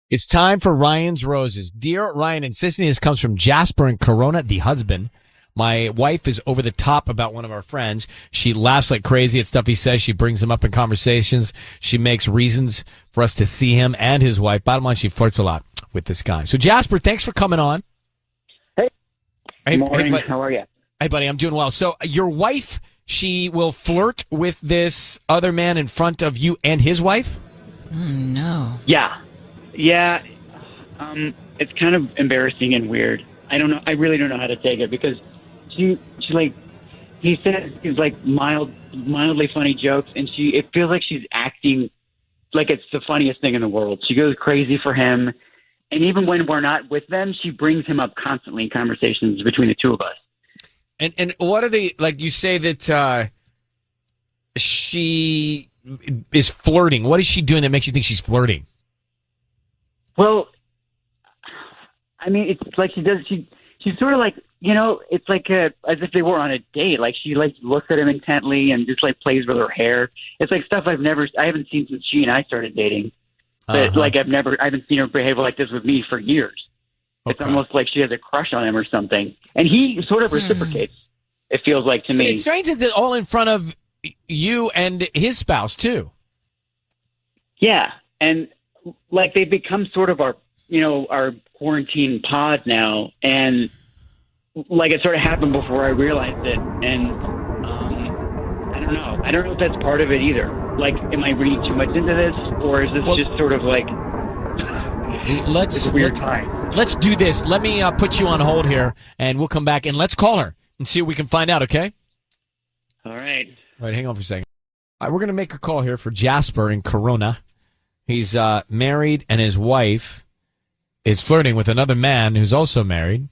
It's time for Ryan's Roses. Dear Ryan and Sissany, this comes from Jasper and Corona, the husband. My wife is over the top about one of our friends. She laughs like crazy at stuff he says. She brings him up in conversations. She makes reasons for us to see him and his wife. Bottom line, she flirts a lot with this guy. So, Jasper, thanks for coming on. Hey. Good morning. How are you? Hey, buddy, I'm doing well. So, your wife, she will flirt with this other man in front of you and his wife? No. Yeah. It's kind of embarrassing and weird. I don't know. I really don't know how to take it because she like, he says he's like mildly funny jokes, and it feels like she's acting like it's the funniest thing in the world. She goes crazy for him, and even when we're not with them, she brings him up constantly in conversations between the two of us. And what are they, like you say that she is flirting. What is she doing that makes you think she's flirting? Well, I mean, it's like she's sort of like, it's like as if they were on a date. Like she like looks at him intently and just like plays with her hair. It's like stuff I haven't seen since she and I started dating. But like I haven't seen her behave like this with me for years. Okay. It's almost like she has a crush on him or something. And he sort of reciprocates, it feels like to me. But it's strange that it's all in front of you and his spouse too. Yeah. And like they've become sort of our quarantine pod now. And like it sort of happened before I realized it. And I don't know. I don't know if that's part of it either. Like, am I reading too much into this, or is this just sort of like it's a weird time? Let's do this. Let me put you on hold here, and we'll come back and let's call her and see what we can find out. Okay? All right. All right. Hang on for a second. All right, we're gonna make a call here for Jasper in Corona. He's married, and his wife is flirting with another man who's also married.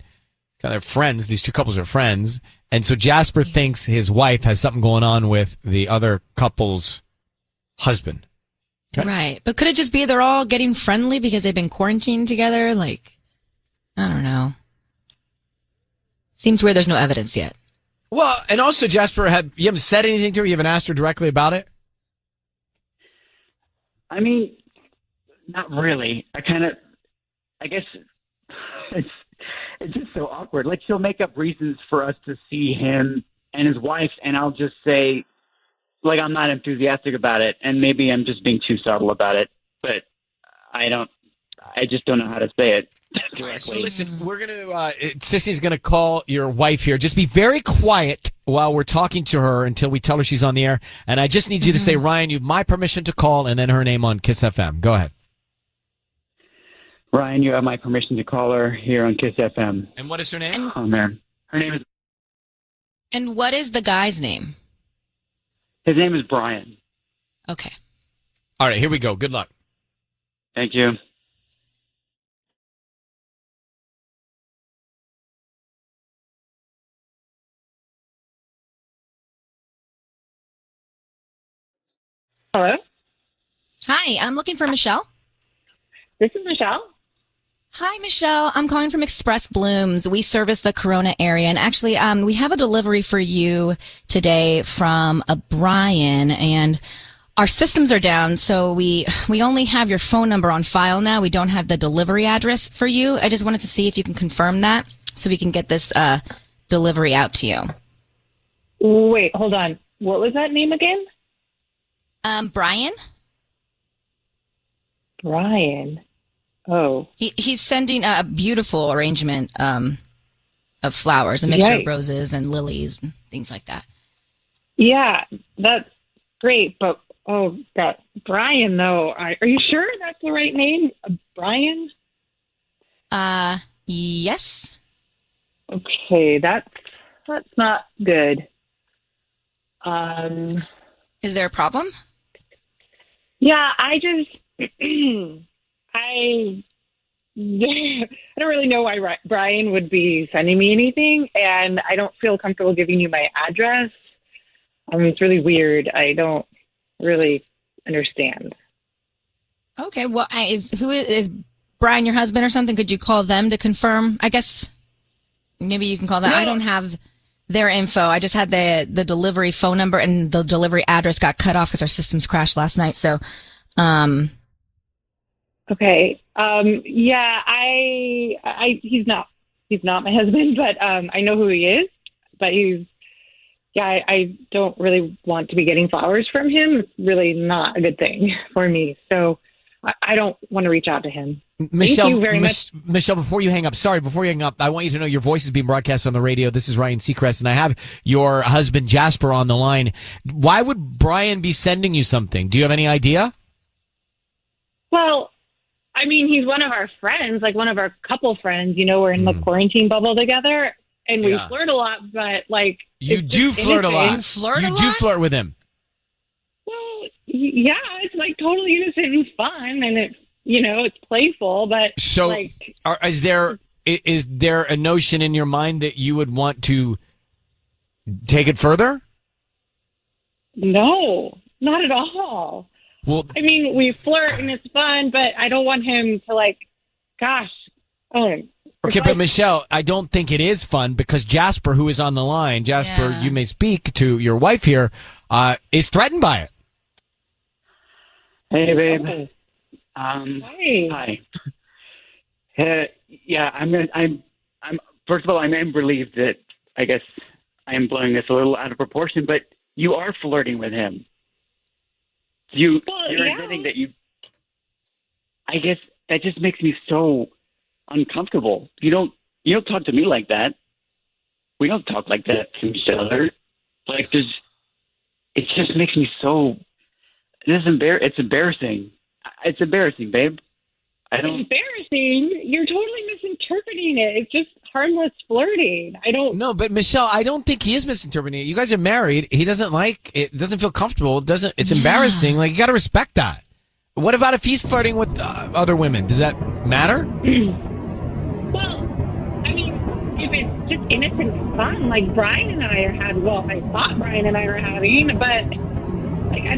Kind of friends. These two couples are friends. And so Jasper thinks his wife has something going on with the other couple's husband. Okay. Right. But could it just be they're all getting friendly because they've been quarantined together? Like, I don't know. Seems weird there's no evidence yet. Well, and also, Jasper, you haven't said anything to her? You haven't asked her directly about it? I mean, not really. I guess it's just so awkward. Like, she'll make up reasons for us to see him and his wife, and I'll just say, like, I'm not enthusiastic about it, and maybe I'm just being too subtle about it, but I just don't know how to say it directly. So listen, we're going to, Sissy's going to call your wife here. Just be very quiet while we're talking to her until we tell her she's on the air, and I just need you to say, Ryan, you have my permission to call, and then her name on KIIS-FM. Go ahead. Ryan, you have my permission to call her here on KIIS-FM. And what is her name? Oh, man. Her name is... And what is the guy's name? His name is Brian. Okay. All right, here we go. Good luck. Thank you. Hello? Hi, I'm looking for Michelle. This is Michelle. Hi, Michelle. I'm calling from Express Blooms. We service the Corona area, and actually, we have a delivery for you today from a Brian, and our systems are down, so we only have your phone number on file now. We don't have the delivery address for you. I just wanted to see if you can confirm that so we can get this delivery out to you. Wait, hold on. What was that name again? Brian. Brian. Oh. He's sending a beautiful arrangement of flowers, a mixture of roses and lilies and things like that. Yeah, that's great. But, oh, God, Brian, though, are you sure that's the right name? Brian? Yes. Okay, that's not good. Is there a problem? Yeah, I don't really know why Brian would be sending me anything, and I don't feel comfortable giving you my address. It's really weird. I don't really understand. Okay, well, who is Brian your husband or something? Could you call them to confirm? I guess maybe you can call them. No. I don't have their info. I just had the delivery phone number, and the delivery address got cut off because our systems crashed last night. So, Okay. Yeah, he's not my husband, but I know who he is. But I don't really want to be getting flowers from him. It's really not a good thing for me. So I don't want to reach out to him. Michelle, Thank you very much. Michelle, before you hang up, I want you to know your voice is being broadcast on the radio. This is Ryan Seacrest, and I have your husband Jasper on the line. Why would Brian be sending you something? Do you have any idea? Well, I mean, he's one of our friends, like one of our couple friends. We're in the quarantine bubble together, and we flirt a lot. But like, you do flirt a lot. You do flirt with him. Well, yeah, it's like totally innocent and fun, and it's it's playful. But so, like, is there a notion in your mind that you would want to take it further? No, not at all. Well, I mean, we flirt and it's fun, but I don't want him to okay, but Michelle, I don't think it is fun because Jasper, who is on the line, you may speak to your wife here, is threatened by it. Hey, babe. Okay. Hi. Yeah, I'm. First of all, I'm relieved that I guess I am blowing this a little out of proportion, but you are flirting with him. You're admitting that you. I guess that just makes me so uncomfortable. You don't talk to me like that. We don't talk like that to each other. Like it just makes me so. It's embarrassing. It's embarrassing, babe. Embarrassing? You're totally misinterpreting it. It's just harmless flirting. No, but Michelle, I don't think he is misinterpreting it. You guys are married. He doesn't like it. Doesn't feel comfortable. It's embarrassing. Like, you got to respect that. What about if he's flirting with other women? Does that matter? Well, I mean, if it's just innocent fun, like Brian and I I thought Brian and I were having, but like I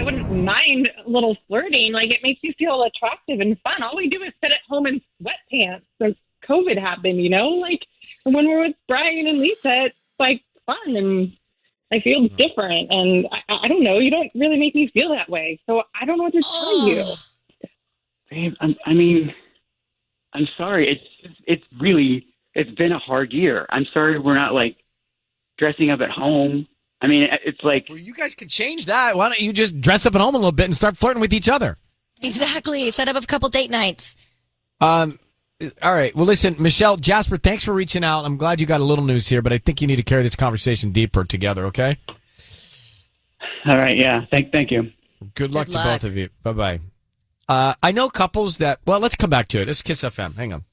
wouldn't mind a little flirting. Like, it makes you feel attractive and fun. All we do is sit at home in sweatpants since COVID happened, Like, when we're with Brian and Lisa, it's like fun and I feel different. And I don't know. You don't really make me feel that way. So I don't know what to tell you. Babe, I'm sorry. It's been a hard year. I'm sorry we're not like dressing up at home. I mean, it's like... Well, you guys could change that. Why don't you just dress up at home a little bit and start flirting with each other? Exactly. Set up a couple date nights. All right. Well, listen, Michelle, Jasper, thanks for reaching out. I'm glad you got a little news here, but I think you need to carry this conversation deeper together, okay? All right. Yeah. Thank you. Good luck to both of you. Bye-bye. I know couples that... Well, let's come back to it. It's KIIS-FM. Hang on.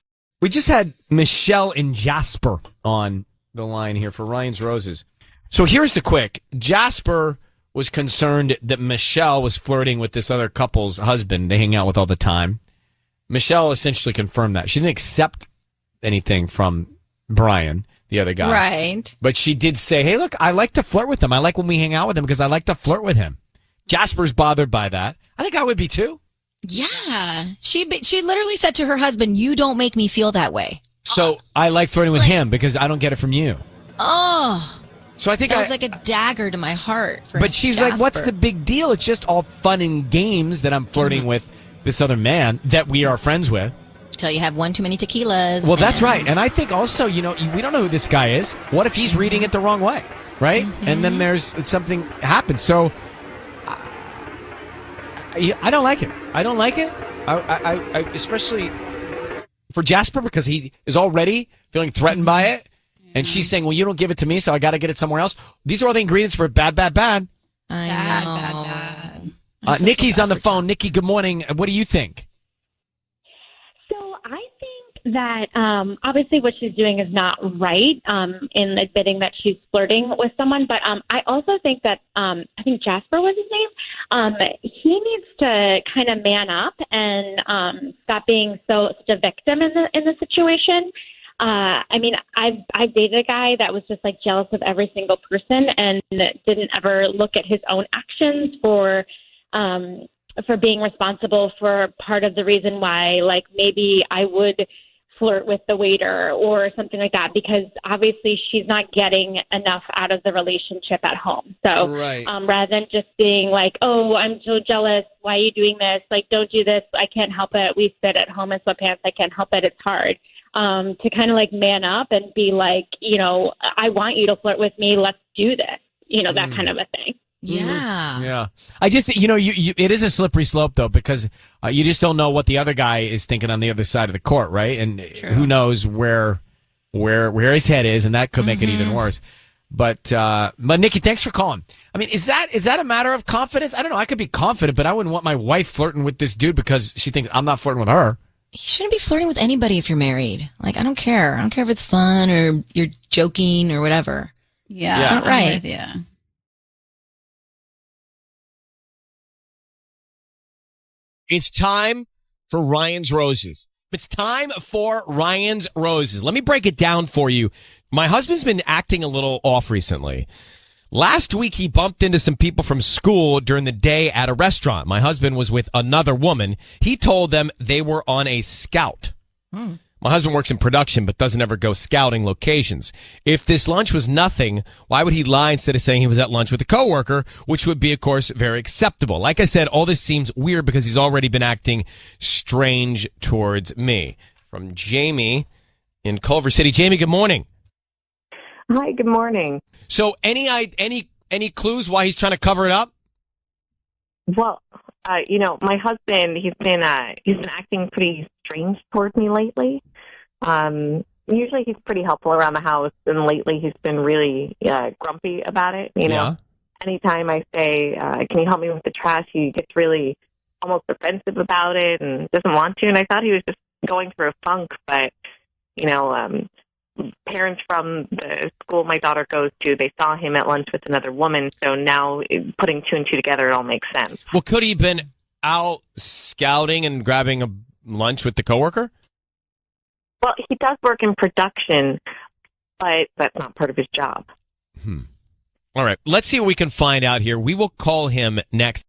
We just had Michelle and Jasper on the line here for Ryan's Roses. So here's the quick. Jasper was concerned that Michelle was flirting with this other couple's husband they hang out with all the time. Michelle essentially confirmed that. She didn't accept anything from Brian, the other guy. Right. But she did say, hey, look, I like to flirt with him. I like when we hang out with him because I like to flirt with him. Jasper's bothered by that. I think I would be too. Yeah. She literally said to her husband, you don't make me feel that way. So I like flirting with him because I don't get it from you. Oh. So I think that was like a dagger to my heart. But she's Jasper. like, what's the big deal? It's just all fun and games that I'm flirting with this other man that we are friends with. Till you have one too many tequilas. Well, that's right. And I think also, we don't know who this guy is. What if he's reading it the wrong way? Right? Mm-hmm. And then there's something happens. So I don't like it. I don't like it. I especially for Jasper because he is already feeling threatened by it. And she's saying, well, you don't give it to me, so I got to get it somewhere else. These are all the ingredients for bad. Bad. Nikki's on the phone. Nikki, good morning. What do you think? So I think that obviously what she's doing is not right in admitting that she's flirting with someone. But I also think that I think Jasper was his name. He needs to kind of man up and stop being such a victim in the situation. I mean, I've dated a guy that was just like jealous of every single person and didn't ever look at his own actions for being responsible for part of the reason why, like, maybe I would flirt with the waiter or something like that, because obviously she's not getting enough out of the relationship at home. So Right. rather than just being like, oh, I'm so jealous, why are you doing this? Like, don't do this. I can't help it. We sit at home in sweatpants. I can't help it. It's hard. To kind of like man up and be like, I want you to flirt with me. Let's do this. That kind of a thing. Yeah. Yeah. I just, it is a slippery slope, though, because you just don't know what the other guy is thinking on the other side of the court, right? And who knows where his head is, and that could make it even worse. But Nikki, thanks for calling. I mean, is that a matter of confidence? I don't know. I could be confident, but I wouldn't want my wife flirting with this dude because she thinks I'm not flirting with her. You shouldn't be flirting with anybody if you're married. Like, I don't care. I don't care if it's fun or you're joking or whatever. Yeah. Yeah. Not right. Yeah. It's time for Ryan's Roses. It's time for Ryan's Roses. Let me break it down for you. My husband's been acting a little off recently. Last week, he bumped into some people from school during the day at a restaurant. My husband was with another woman. He told them they were on a scout. My husband works in production but doesn't ever go scouting locations. If this lunch was nothing, why would he lie instead of saying he was at lunch with a coworker, which would be, of course, very acceptable? Like I said, all this seems weird because he's already been acting strange towards me. From Jamie in Culver City. Jamie, good morning. Hi, good morning. So any clues why he's trying to cover it up? Well, my husband, he's been acting pretty strange towards me lately. Usually he's pretty helpful around the house, and lately he's been really grumpy about it. Yeah. Anytime I say, can you help me with the trash, he gets really almost offensive about it and doesn't want to. And I thought he was just going through a funk, but, parents from the school my daughter goes to, they saw him at lunch with another woman. So now putting two and two together, it all makes sense. Well, could he have been out scouting and grabbing a lunch with the coworker? Well, he does work in production, but that's not part of his job. All right. Let's see what we can find out here. We will call him next.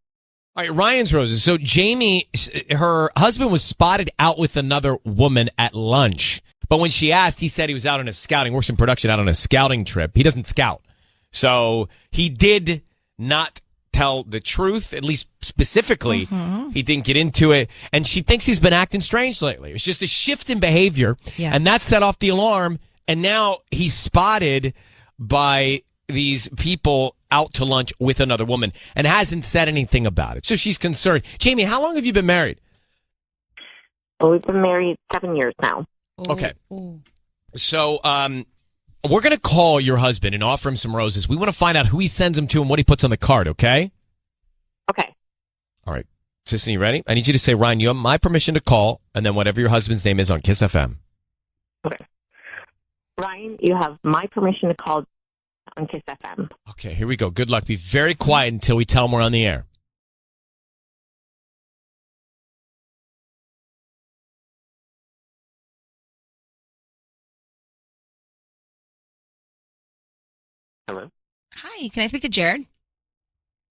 All right, Ryan's Roses. So Jamie, her husband was spotted out with another woman at lunch. But when she asked, he said he was out on a scouting, works in production, out on a scouting trip. He doesn't scout. So he did not tell the truth, at least specifically. He didn't get into it. And she thinks he's been acting strange lately. It's just a shift in behavior. Yeah. And that set off the alarm. And now he's spotted by these people out to lunch with another woman and hasn't said anything about it. So she's concerned. Jamie, how long have you been married? Well, we've been married 7 years now. Okay. So we're going to call your husband and offer him some roses. We want to find out who he sends them to and what he puts on the card, okay? Okay. All right. Sissy, you ready? I need you to say, Ryan, you have my permission to call, and then whatever your husband's name is on KIIS-FM. Okay. Ryan, you have my permission to call on KIIS-FM. Okay, here we go. Good luck. Be very quiet until we tell him we're on the air. Hello, Hi, can I speak to Jared?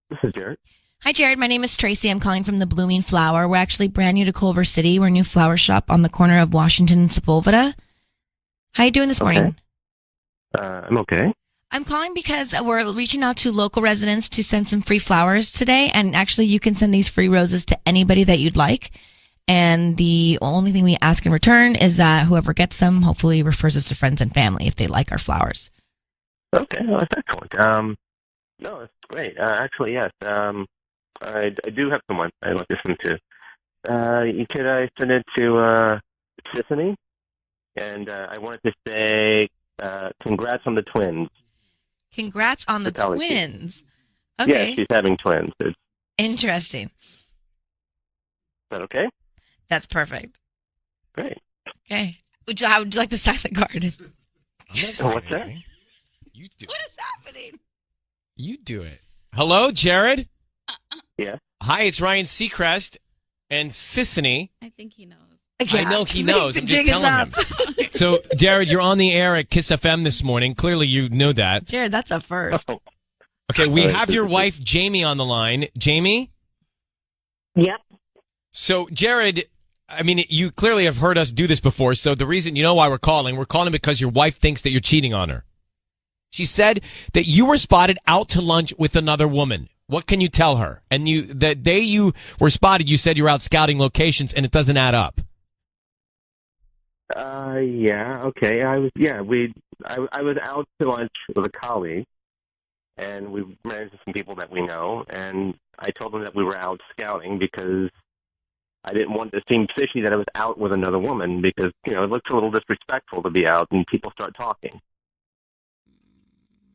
this is Jared. Hi, Jared. My name is Tracy. I'm calling from the Blooming Flower. We're actually brand new to Culver City. We're a new flower shop on the corner of Washington and Sepulveda. How you doing this morning? I'm okay. I'm calling because we're reaching out to local residents to send some free flowers today. And actually, you can send these free roses to anybody that you'd like. And the only thing we ask in return is that whoever gets them hopefully refers us to friends and family if they like our flowers. Okay, well, that's excellent. No, that's great. Actually, yes. I do have someone I'd like to send to. Could I send it to Tiffany? And I wanted to say congrats on the twins. Congrats on the Vitality. twins. Yeah, Okay. she's having twins. Is Interesting. that okay? That's perfect. Great. Okay. How would you like to sign the card? What's that? You do What it. is happening? You do it. Hello, Jared? Yeah. Hi, it's Ryan Seacrest and Sissany. I think he knows. I know he knows. I'm just Jig is telling him. up. So, Jared, you're on the air at KIIS-FM this morning. Clearly, you knew that. Jared, that's a first. Okay, we have your wife, Jamie, on the line. Jamie? Yep. So, Jared, I mean, you clearly have heard us do this before, so the reason, you know why we're calling because your wife thinks that you're cheating on her. She said that you were spotted out to lunch with another woman. What can you tell her? And the day you were spotted, you said you were out scouting locations, and it doesn't add up. Yeah, okay. I was out to lunch with a colleague, and we ran into some people that we know, and I told them that we were out scouting because I didn't want to seem fishy that I was out with another woman because, it looks a little disrespectful to be out and people start talking.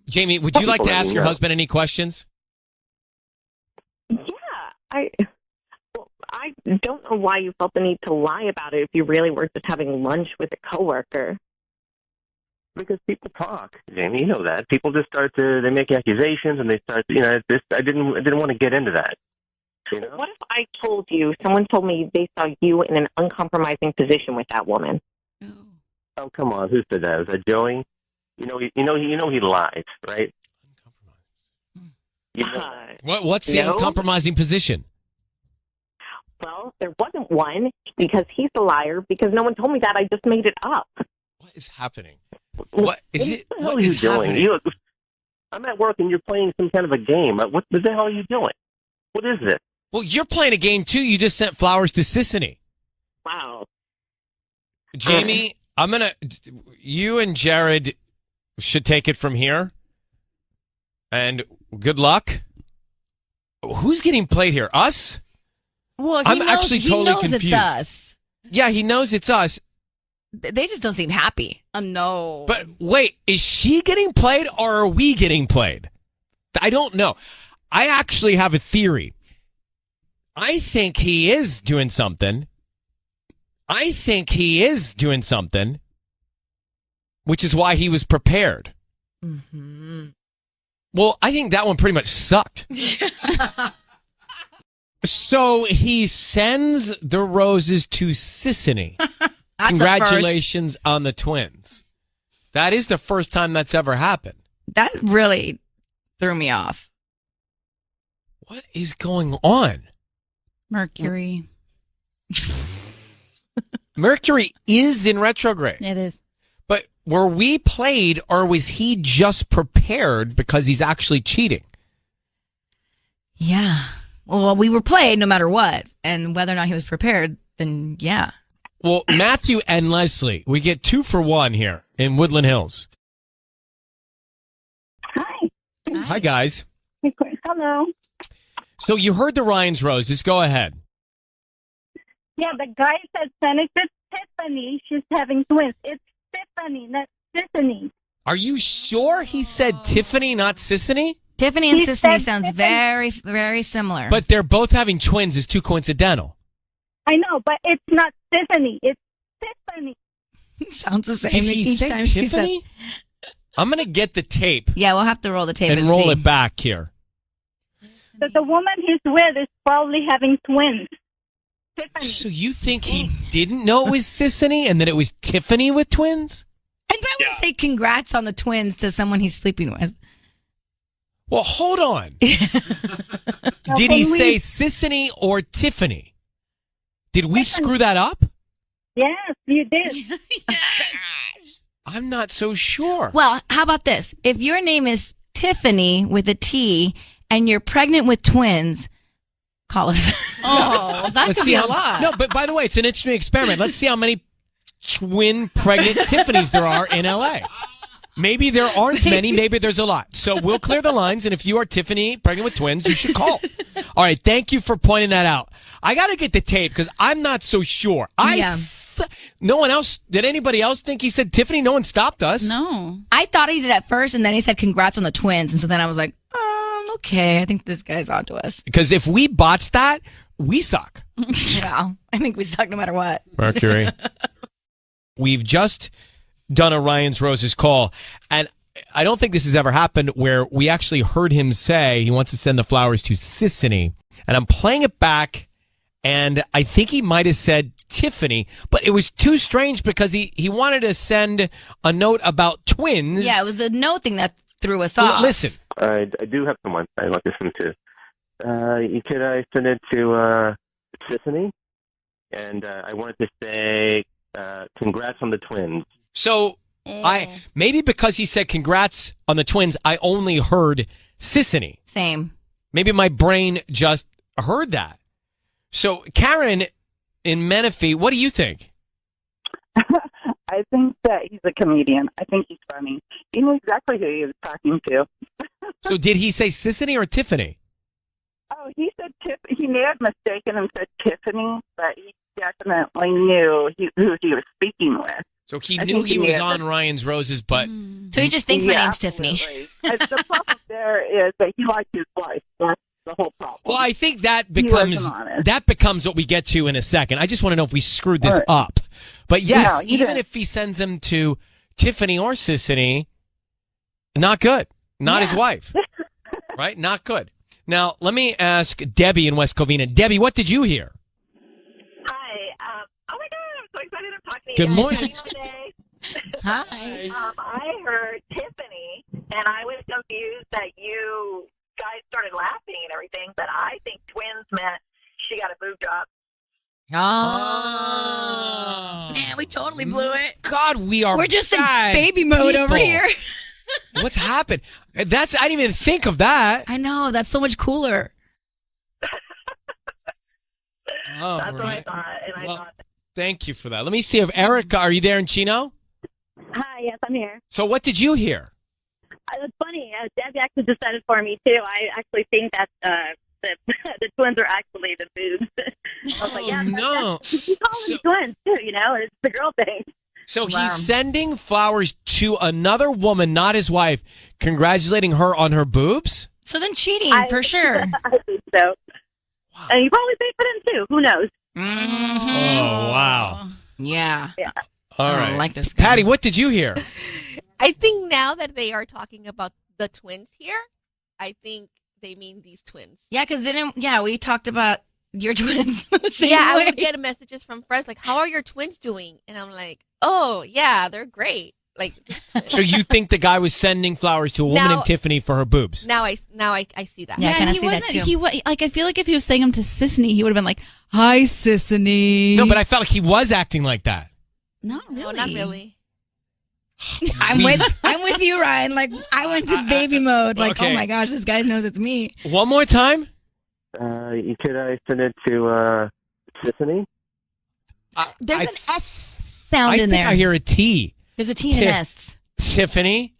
Jamie, would you like to ask your husband any questions? Yeah, I don't know why you felt the need to lie about it if you really were just having lunch with a coworker. Because people talk, Jamie. You know that. People just they make accusations and they start. I didn't want to get into that. What if I told you? Someone told me they saw you in an uncompromising position with that woman. Oh, come on. Who said that? Was that Joey? He lies, right? What's the uncompromising position? Well, there wasn't one because he's a liar. Because no one told me that. I just made it up. What is happening? What is it? What are you doing? I'm at work and you're playing some kind of a game. What the hell are you doing? What is this? Well, you're playing a game too. You just sent flowers to Sissany. Wow. Jamie, you and Jared should take it from here. And good luck. Who's getting played here? Us? Well, I'm actually totally confused. It's us. Yeah, he knows it's us. They just don't seem happy. No. But wait, is she getting played or are we getting played? I don't know. I actually have a theory. I think he is doing something. Which is why he was prepared. Mm-hmm. Well, I think that one pretty much sucked. So he sends the roses to Sissany. Congratulations on the twins. That is the first time that's ever happened. That really threw me off. What is going on? Mercury. Mercury is in retrograde. It is. But were we played or was he just prepared because he's actually cheating? Yeah. Well, we were played no matter what. And whether or not he was prepared, then yeah. Well, Matthew and Leslie, we get 2 for 1 here in Woodland Hills. Hi. Hi, guys. Hello. So you heard the Ryan's Roses. Go ahead. Yeah, the guy said, it's Tiffany. She's having twins. It's Tiffany, not Sissany. Are you sure he said Tiffany, not Sissany? Tiffany and Sissany sounds very, very similar. But they're both having twins is too coincidental. I know, but it's not Sissany. It's Tiffany. It sounds the same Did he each say time Tiffany? she said. I'm going to get the tape. Yeah, we'll have to roll the tape and and roll see. it back here. The woman he's with is probably having twins. Tiffany. So you think he didn't know it was Sissany and that it was Tiffany with twins? And why would he say congrats on the twins to someone he's sleeping with? Well, hold on. Did he say Sissany or Tiffany? Did we screw that up? Yes, you did. I'm not so sure. Well, how about this? If your name is Tiffany with a T and you're pregnant with twins, call us. Oh, that could be a lot. No, but by the way, it's an interesting experiment. Let's see how many twin pregnant Tiffanys there are in L.A. Maybe there aren't many. Maybe there's a lot. So we'll clear the lines. And if you are Tiffany, pregnant with twins, you should call. All right. Thank you for pointing that out. I got to get the tape because I'm not so sure. No one else. Did anybody else think he said Tiffany? No one stopped us. No. I thought he did at first, and then he said congrats on the twins. And so then I was like, okay, I think this guy's onto us. Because if we botch that, we suck. Yeah, I think we suck no matter what. Mercury. We've just done a Ryan's Roses call, and I don't think this has ever happened where we actually heard him say he wants to send the flowers to Sissany, and I'm playing it back, and I think he might have said Tiffany, but it was too strange because he wanted to send a note about twins. Yeah, it was the note thing that threw us off. Listen. I do have someone I'd like to send to. Could I send it to Sissany? and I wanted to say congrats on the twins. So maybe because he said congrats on the twins, I only heard Sissany. Same. Maybe my brain just heard that. So Karen in Menifee, what do you think? I think that he's a comedian. I think he's funny. He knew exactly who he was talking to. So did he say Sissany or Tiffany? Oh, he said he may have mistaken and said Tiffany, but he definitely knew who he was speaking with. So he knew he was on Ryan's Roses, but... So he just thinks my name's absolutely. Tiffany. And the problem there is that he liked his wife. That's the whole problem. Well, I think that becomes what we get to in a second. I just want to know if we screwed this up. But yes, even if he sends him to Tiffany or Sissany, not good. Not his wife. Right? Not good. Now, let me ask Debbie in West Covina. Debbie, what did you hear? Hi. Oh, my God. I'm so excited to talk to you. Good morning. Hi. I heard Tiffany, and I was confused that you guys started laughing and everything, but I think twins meant she got a boob job. Oh. Man, we totally blew it. God, we're just in baby mode over here. What's happened? I didn't even think of that. I know. That's so much cooler. That's what I thought. And I thought, thank you for that. Let me see if Erica, are you there in Chino? Hi, yes, I'm here. So what did you hear? It's funny. Debbie actually decided for me, too. I actually think that the twins are actually the boobs. I was like, yeah, no. You call them twins, too, it's the girl thing. So he's sending flowers to another woman, not his wife, congratulating her on her boobs? So then cheating, for sure. I think so. Wow. And you probably paid for them, too. Who knows? Mm-hmm. Oh, wow. Yeah. All right. I like this guy. Patty, what did you hear? I think now that they are talking about the twins here, I think they mean these twins. Yeah, because we talked about your twins. I would get messages from friends like, how are your twins doing? And I'm like, oh, yeah, they're great. Like, so you think the guy was sending flowers to a woman named Tiffany for her boobs? Now I see that. Yeah, I see that too. I feel like if he was saying them to Sissany, he would have been like, "Hi, Sissany." No, but I felt like he was acting like that. Not really. No, not really. I'm with you, Ryan. Like, I went to baby mode. Like, oh my gosh, this guy knows it's me. One more time. Could I send it to Sissany? There's an S sound in there. I think I hear a T. There's a T and an S. Tiffany.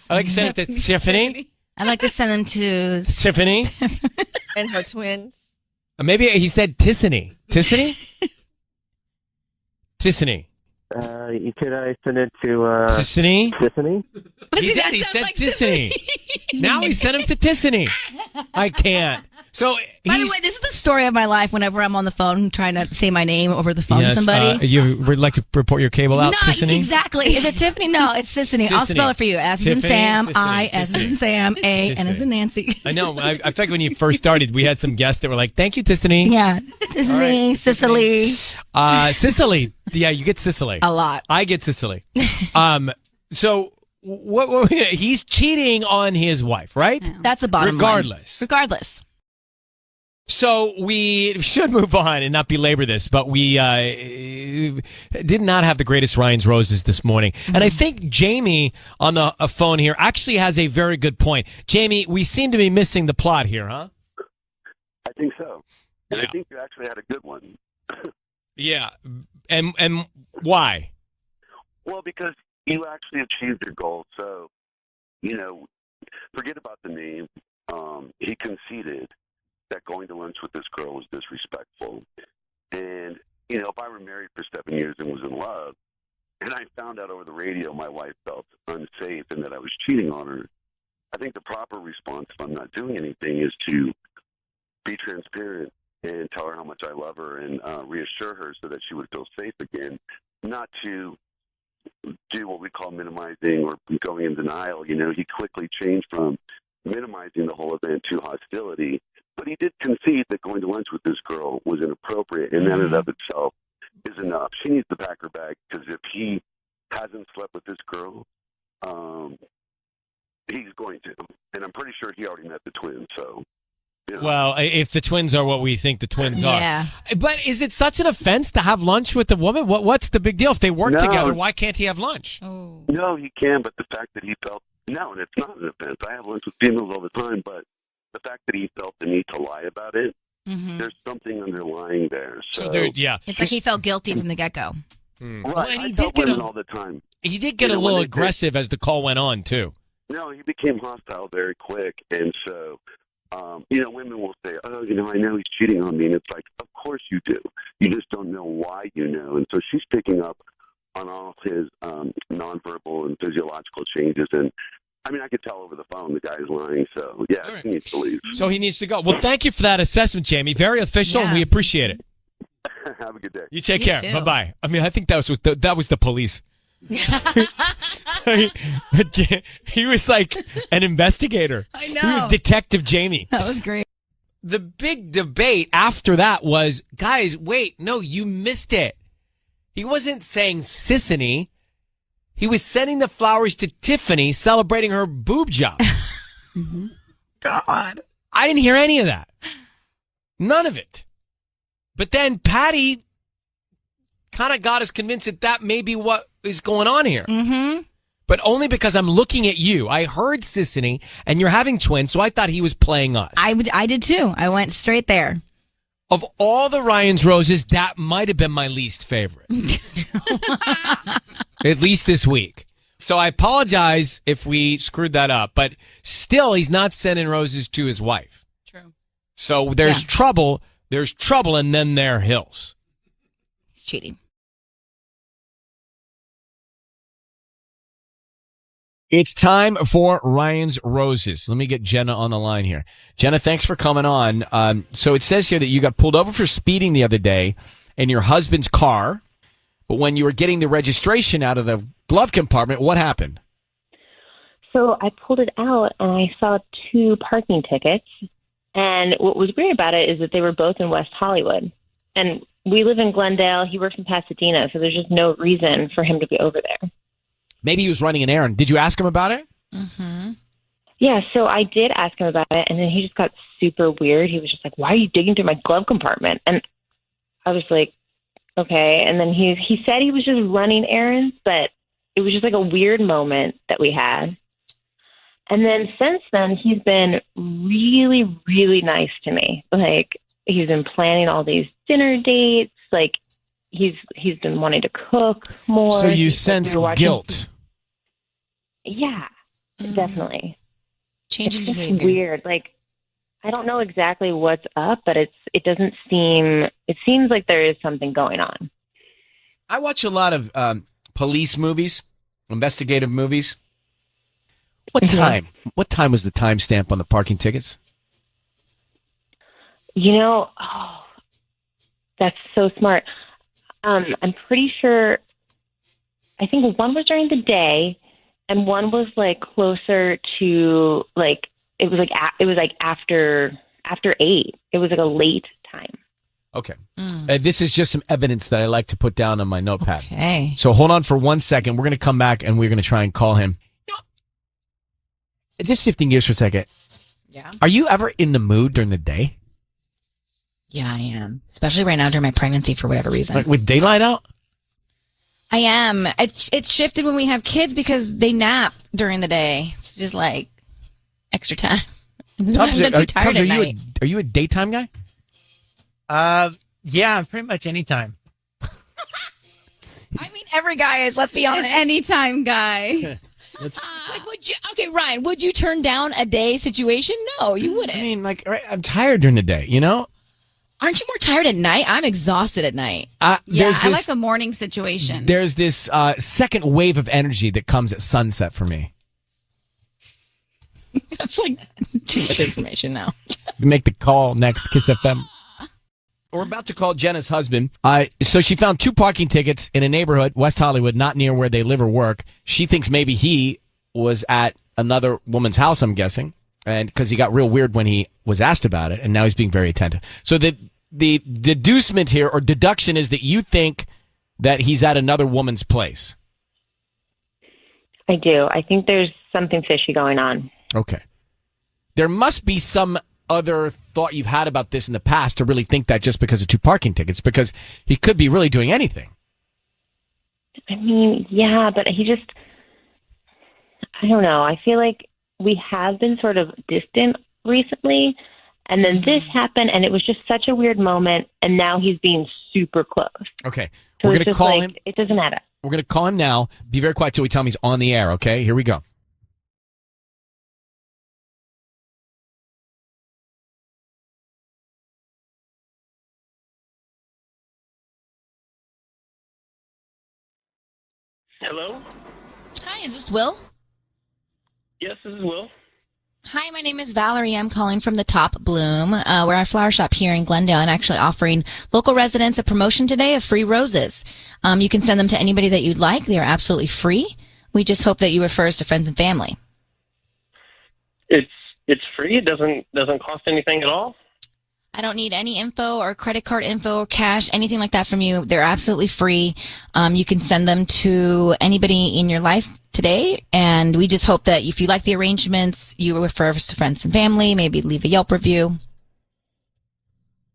I like to send it to Tiffany. I like to send them to Tiffany. And her twins. Maybe he said Tissany. Tissany? Could I send it to Tissany? Sissany? He did. He said like Tissany. Now he sent him to Tissany. I can't. So, by the way, this is the story of my life whenever I'm on the phone trying to say my name over the phone to somebody. You would like to report your cable out, Tissany? Exactly. Is it Tiffany? No, it's Sissany. I'll spell it for you. S as in Sam, I as in Sam, A, N as in Nancy. I know. I feel like when you first started, we had some guests that were like, thank you, Tissany. Yeah. Tissany, right. Sicily. Sicily. Yeah, you get Sicily. A lot. I get Sicily. So what he's cheating on his wife, right? That's the bottom line. Regardless. So we should move on and not belabor this, but we did not have the greatest Ryan's Roses this morning. Mm-hmm. And I think Jamie on the phone here actually has a very good point. Jamie, we seem to be missing the plot here, huh? I think so. And I think you actually had a good one. Yeah. And why? Well, because you actually achieved your goal. So, forget about the name. He conceded that going to lunch with this girl was disrespectful. And, if I were married for 7 years and was in love, and I found out over the radio my wife felt unsafe and that I was cheating on her, I think the proper response, if I'm not doing anything, is to be transparent and tell her how much I love her and reassure her so that she would feel safe again, not to do what we call minimizing or going in denial. He quickly changed from minimizing the whole event to hostility. But he did concede that going to lunch with this girl was inappropriate, and that in and of itself is enough. She needs to pack her bag, because if he hasn't slept with this girl, he's going to. And I'm pretty sure he already met the twins, so Well, if the twins are what we think the twins Yeah. are. But is it such an offense to have lunch with the woman? What's the big deal? If they work No. together, why can't he have lunch? Oh. No, he can, but the fact that he felt no, and it's not an offense. I have lunch with females all the time, but the fact that he felt the need to lie about it, there's something underlying there. So, yeah. It's like he felt guilty from the get-go. right, Well, and I he tell did get women a- all the time. He did get You a know, little when they- aggressive as the call went on, too. No, he became hostile very quick, and so, women will say, "Oh, I know he's cheating on me," and it's like, of course you do. You just don't know why you know, and so she's picking up on all his nonverbal and physiological changes, and I mean, I could tell over the phone the guy's lying, so yeah, All right. he needs to leave. So he needs to go. Well, thank you for that assessment, Jamie. Very official, and we appreciate it. Have a good day. You take You care. too. Bye-bye. I mean, I think that was the police. He was like an investigator. I know. He was Detective Jamie. That was great. The big debate after that was, guys, wait, no, you missed it. He wasn't saying Sissany. He was sending the flowers to Tiffany, celebrating her boob job. God. I didn't hear any of that. None of it. But then Patty kind of got us convinced that may be what is going on here. Mm-hmm. But only because I'm looking at you. I heard Sissany, and you're having twins, so I thought he was playing us. I did too. I went straight there. Of all the Ryan's Roses, that might have been my least favorite. At least this week. So I apologize if we screwed that up, but still, he's not sending roses to his wife. True. So there's trouble. There's trouble, and then there are hills. It's cheating. It's time for Ryan's Roses. Let me get Jenna on the line here. Jenna, thanks for coming on. So it says here that you got pulled over for speeding the other day in your husband's car, but when you were getting the registration out of the glove compartment, what happened? So I pulled it out and I saw 2 parking tickets. And what was weird about it is that they were both in West Hollywood. And we live in Glendale. He works in Pasadena, so there's just no reason for him to be over there. Maybe he was running an errand. Did you ask him about it? Mm-hmm. Yeah, so I did ask him about it, and then he just got super weird. He was just like, "Why are you digging through my glove compartment?" And I was like, "Okay." And then he said he was just running errands, but it was just like a weird moment that we had. And then since then, he's been really, really nice to me. Like, he's been planning all these dinner dates. Like, he's been wanting to cook more. So you He's, sense we were watching- guilt. Yeah, definitely. Changing It's just behavior. weird. Like, I don't know exactly what's up, but it seems like there is something going on. I watch a lot of police movies, investigative movies. What time? What time was the timestamp on the parking tickets? That's so smart. I'm pretty sure, I think one was during the day and one was like closer to like, it was like after 8. It was like a late time. Okay. This is just some evidence that I like to put down on my notepad. Okay. So hold on for 1 second. We're going to come back and we're going to try and call him. Just shifting gears for a second. Yeah. Are you ever in the mood during the day? Yeah, I am. Especially right now during my pregnancy for whatever reason. Like with daylight out? I am. It's shifted when we have kids because they nap during the day. It's just like extra time. I'm Tubbs, too tired Tubbs, at night. are you a daytime guy? Yeah, pretty much anytime. I mean, every guy is, let's be An honest. anytime guy. Like, Ryan, would you turn down a day situation? No, you wouldn't. I mean, like, I'm tired during the day, you know? Aren't you more tired at night? I'm exhausted at night. Yeah, I like the morning situation. There's this second wave of energy that comes at sunset for me. That's like too much information now. We make the call next, KIIS-FM. We're about to call Jenna's husband. So she found 2 parking tickets in a neighborhood, West Hollywood, not near where they live or work. She thinks maybe he was at another woman's house, I'm guessing, and because he got real weird when he was asked about it, and now he's being very attentive. So the deducement here, or deduction, is that you think that he's at another woman's place. I do. I think there's something fishy going on. Okay. There must be some other thought you've had about this in the past to really think that just because of 2 parking tickets, because he could be really doing anything. I mean, yeah, but he just, I don't know. I feel like we have been sort of distant recently, and then this happened, and it was just such a weird moment, and now he's being super close. Okay. So We're it's going to just call like, him. It doesn't add up. We're going to call him now. Be very quiet till we tell him he's on the air, okay? Here we go. Hello? Hi, is this Will? Yes, this is Will. Hi, my name is Valerie. I'm calling from the Top Bloom. We're a flower shop here in Glendale and actually offering local residents a promotion today of free roses. You can send them to anybody that you'd like. They are absolutely free. We just hope that you refer us to friends and family. It's free. It doesn't cost anything at all. I don't need any info or credit card info or cash, anything like that from you. They're absolutely free. You can send them to anybody in your life today, and we just hope that if you like the arrangements, you refer us to friends and family, maybe leave a Yelp review.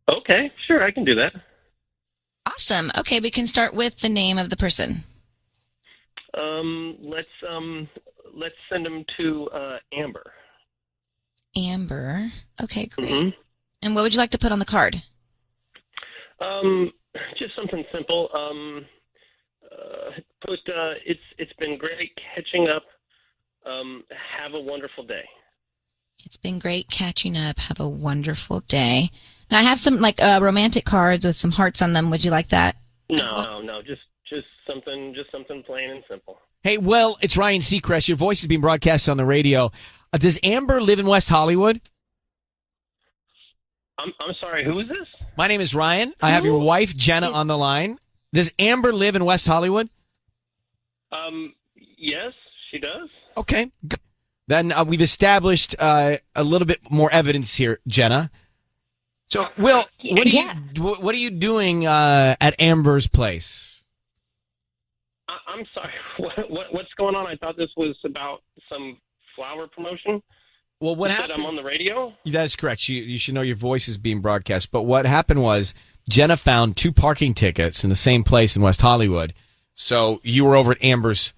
Okay, sure, I can do that. Awesome. Okay, we can start with the name of the person. Let's send them to Amber. Amber. Okay, great. Mm-hmm. And what would you like to put on the card? Just something simple. It's been great catching up. Have a wonderful day. It's been great catching up. Have a wonderful day. Now I have some romantic cards with some hearts on them. Would you like that? No. Just something plain and simple. Hey, Will, it's Ryan Seacrest. Your voice is being broadcast on the radio. Does Amber live in West Hollywood? I'm sorry, who is this? My name is Ryan. I have your wife, Jenna, on the line. Does Amber live in West Hollywood? Yes, she does. Okay. Good. Then we've established a little bit more evidence here, Jenna. So, Will, what are you doing at Amber's place? I'm sorry. What's going on? I thought this was about some flower promotion. Well, what you happened? said I'm on the radio? That is correct. You should know your voice is being broadcast. But what happened was Jenna found 2 parking tickets in the same place in West Hollywood. So you were over at Amber's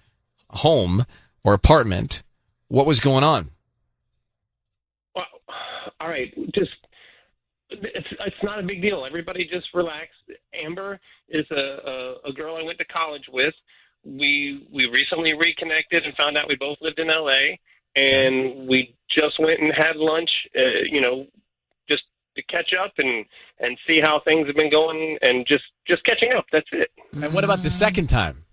home or apartment. What was going on? Well, all right. It's not a big deal. Everybody just relax. Amber is a girl I went to college with. We recently reconnected and found out we both lived in L.A., and we just went and had lunch, just to catch up and see how things have been going, and just catching up. That's it. And what about the second time?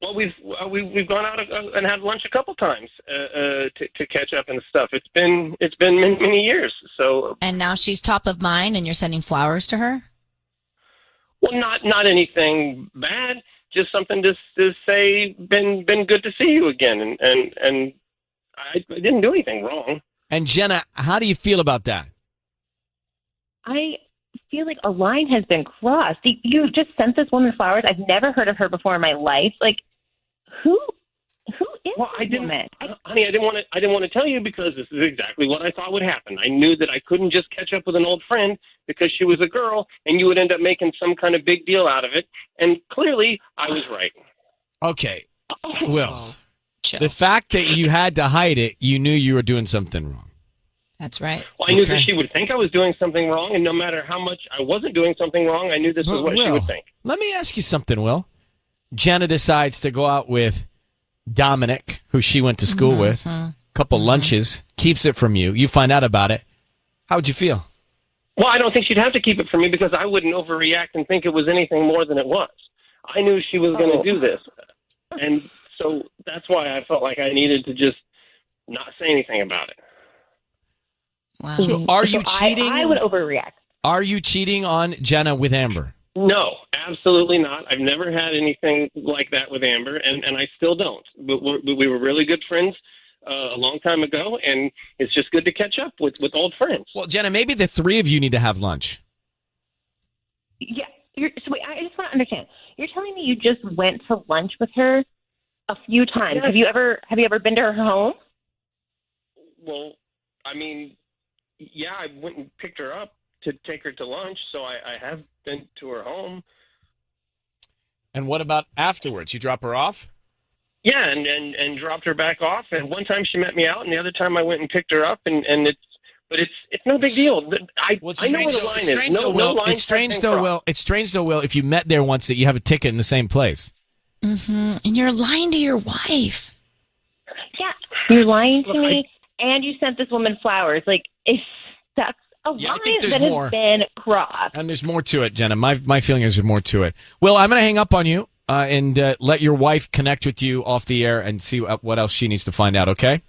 Well, we've gone out and had lunch a couple times to catch up and stuff. It's been many years. So. And now she's top of mind, and you're sending flowers to her? Well, not anything bad. Just something to say, been good to see you again, and I didn't do anything wrong. And Jenna, how do you feel about that? I feel like a line has been crossed. You just sent this woman flowers. I've never heard of her before in my life. Like, who is this woman? Honey, I didn't want to tell you because this is exactly what I thought would happen. I knew that I couldn't just catch up with an old friend because she was a girl, and you would end up making some kind of big deal out of it. And clearly, I was right. Okay. Well, the fact that you had to hide it, you knew you were doing something wrong. That's right. Well, I knew that she would think I was doing something wrong, and no matter how much I wasn't doing something wrong, I knew this was what she would think. Let me ask you something, Will. Jenna decides to go out with Dominic, who she went to school with, couple lunches, keeps it from you. You find out about it. How would you feel? Well, I don't think she'd have to keep it from me because I wouldn't overreact and think it was anything more than it was. I knew she was going to do this. And so that's why I felt like I needed to just not say anything about it. Wow. So are you cheating? I would overreact. Are you cheating on Jenna with Amber? No, absolutely not. I've never had anything like that with Amber, and I still don't. But we were really good friends a long time ago, and it's just good to catch up with old friends. Well, Jenna, maybe the 3 of you need to have lunch. Yeah. So wait, I just want to understand. You're telling me you just went to lunch with her a few times. Yes. Have you ever been to her home? Well, I mean, yeah, I went and picked her up to take her to lunch, so I have been to her home. And what about afterwards? You drop her off? Yeah, and dropped her back off. And one time she met me out, and the other time I went and picked her up. And it's no big deal. I know where the line is. No line. It's strange though, Will. It's strange though, Will. If you met there once, that you have a ticket in the same place. Mm-hmm. And you're lying to your wife. Yeah, you're lying to me, and you sent this woman flowers. Like, if that's a line that has been crossed. And there's more to it, Jenna. My feeling is there's more to it. Will, I'm going to hang up on you and let your wife connect with you off the air and see what else she needs to find out, okay?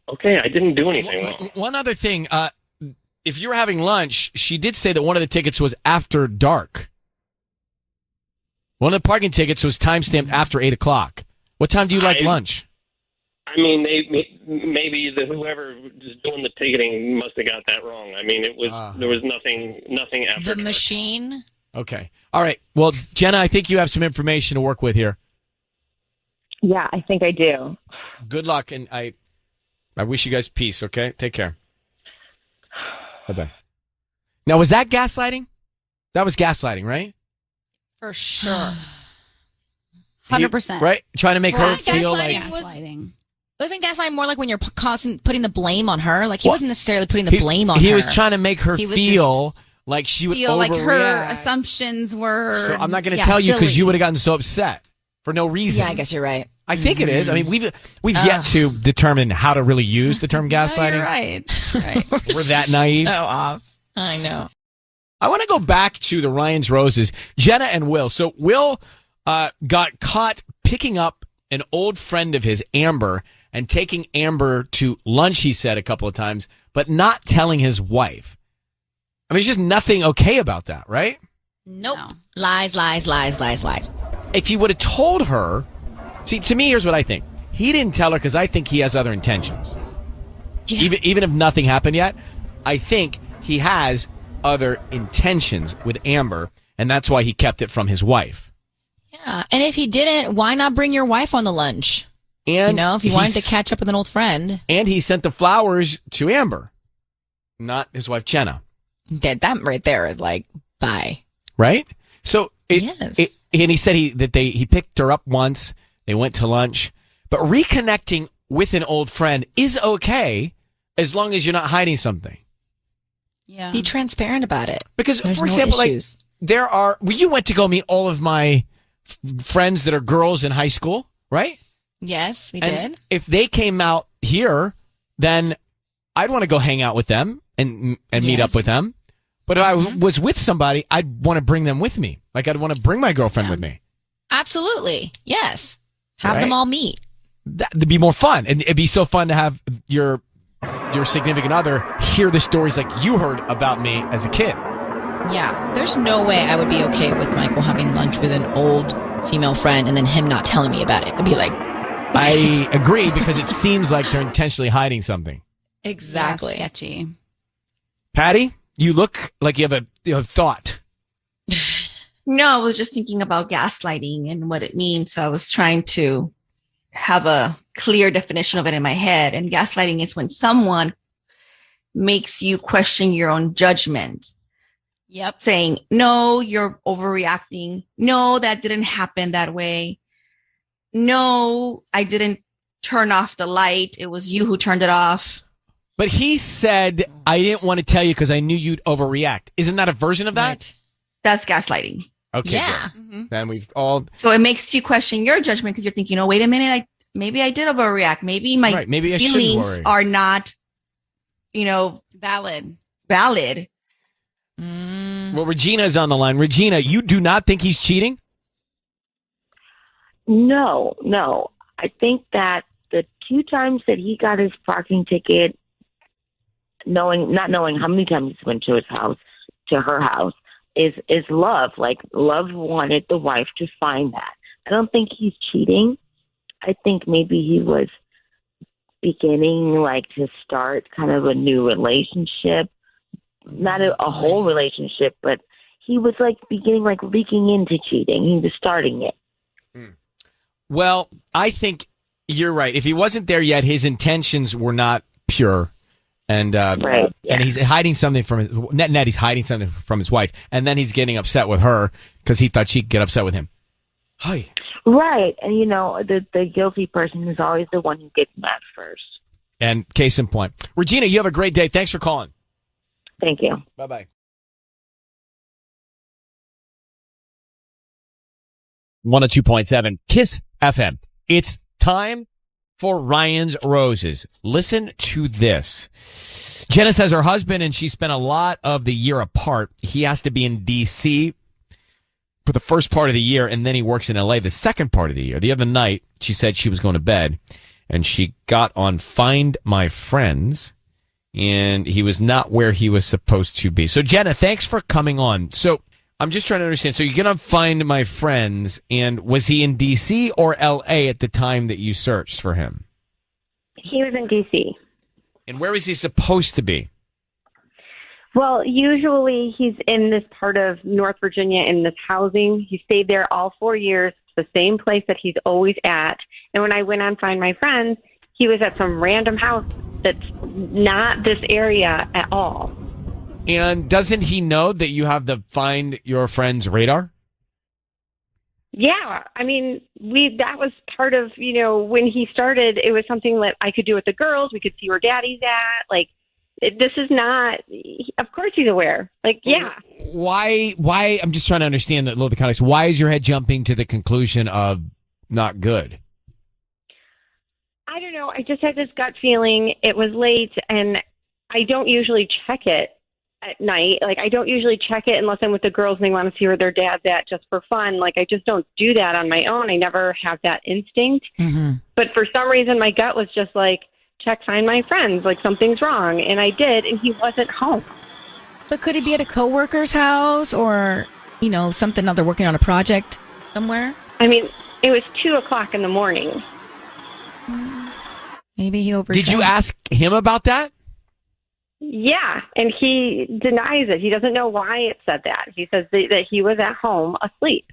Okay, I didn't do anything. One other thing. If you were having lunch, she did say that one of the tickets was after dark. One of the parking tickets was timestamped after 8 o'clock. What time do you like lunch? I mean, maybe whoever is doing the ticketing must have got that wrong. I mean, there was nothing after the machine. Okay. All right. Well, Jenna, I think you have some information to work with here. Yeah, I think I do. Good luck, and I wish you guys peace, okay? Take care. Bye-bye. Now, was that gaslighting? That was gaslighting, right? For sure. 100%. Right? Trying to make her feel like... Wasn't gaslighting more like when you're putting the blame on her? Like, he wasn't necessarily putting the blame on her. He was trying to make her feel like she would overreact. Like her assumptions were... So I'm not going to tell you because you would have gotten so upset for no reason. Yeah, I guess you're right. I think it is. I mean, we've yet to determine how to really use the term gaslighting. You're right. We're that naive. So off. I know. I want to go back to the Ryan's Roses, Jenna and Will. So Will got caught picking up an old friend of his, Amber, and taking Amber to lunch, he said a couple of times, but not telling his wife. I mean, there's just nothing okay about that, right? Nope. No. Lies. If he would have told her, see, to me, here's what I think. He didn't tell her because I think he has other intentions. Yeah. Even if nothing happened yet, I think he has other intentions with Amber, and that's why he kept it from his wife. Yeah, and if he didn't, why not bring your wife on the lunch? And if he wanted to catch up with an old friend. And he sent the flowers to Amber, not his wife, Jenna. That right there is like, bye. Right? So, yes. And he said he picked her up once, they went to lunch, but reconnecting with an old friend is okay as long as you're not hiding something. Yeah. Be transparent about it. Because, for example, you went to go meet all of my friends that are girls in high school, right? Yes, we did. If they came out here, then I'd want to go hang out with them and meet up with them. But if I was with somebody, I'd want to bring them with me. Like, I'd want to bring my girlfriend with me. Absolutely. Yes. Have them all meet. That'd be more fun. And it'd be so fun to have your significant other hear the stories like you heard about me as a kid. Yeah. There's no way I would be okay with Michael having lunch with an old female friend and then him not telling me about it. I'd be like... I agree, because it seems like they're intentionally hiding something. Exactly. Yeah, sketchy. Patty, you look like you have a thought. No, I was just thinking about gaslighting and what it means. So I was trying to have a clear definition of it in my head. And gaslighting is when someone makes you question your own judgment. Yep. Saying, no, you're overreacting. No, that didn't happen that way. No, I didn't turn off the light. It was you who turned it off. But he said, I didn't want to tell you because I knew you'd overreact. Isn't that a version of that? Right. That's gaslighting. Okay. Yeah. Then we've all... So it makes you question your judgment because you're thinking, oh, wait a minute. Maybe I did overreact. Maybe my feelings are not, valid. Well, Regina's on the line. Regina, you do not think he's cheating? No. I think that the 2 times that he got his parking ticket, not knowing how many times he went to his house, to her house, is love. Like, love wanted the wife to find that. I don't think he's cheating. I think maybe he was beginning, to start kind of a new relationship. Not a whole relationship, but he was, beginning, leaking into cheating. He was starting it. Well, I think you're right. If he wasn't there yet, his intentions were not pure. And Right, yeah. and he's hiding something from his net. He's hiding something from his wife, and then he's getting upset with her because he thought she'd get upset with him. Hi. Right. And, the guilty person is always the one who gets mad first. And case in point. Regina, you have a great day. Thanks for calling. Thank you. Bye-bye. 102.7 KIIS-FM. It's time for Ryan's Roses. Listen to this. Jenna says her husband and she spent a lot of the year apart. He has to be in D.C. for the first part of the year, and then he works in L.A. the second part of the year. The other night, she said she was going to bed, and she got on Find My Friends, and he was not where he was supposed to be. So, Jenna, thanks for coming on. So, I'm just trying to understand. So, you get on Find My Friends, and was he in D.C. or L.A. at the time that you searched for him? He was in D.C. And where was he supposed to be? Well, usually he's in this part of North Virginia in this housing. He stayed there all 4 years, the same place that he's always at. And when I went on Find My Friends, he was at some random house that's not this area at all. And doesn't he know that you have the Find Your Friends radar? Yeah, I mean, that was part of, when he started, it was something that I could do with the girls. We could see where daddy's at. Like, this is not, of course he's aware. Like, yeah. Why, I'm just trying to understand the context. Why is your head jumping to the conclusion of not good? I don't know. I just had this gut feeling. It was late, and I don't usually check it at night. Like, I don't usually check it unless I'm with the girls and they want to see where their dad's at just for fun. Like, I just don't do that on my own. I never have that instinct. Mm-hmm. But for some reason, my gut was just like, check Find My Friends. Like, something's wrong. And I did, and he wasn't home. But could he be at a coworker's house or, something they're working on a project somewhere? I mean, it was 2:00 in the morning. Maybe he overdid. Did you ask him about that? Yeah, and he denies it. He doesn't know why it said that. He says that he was at home asleep.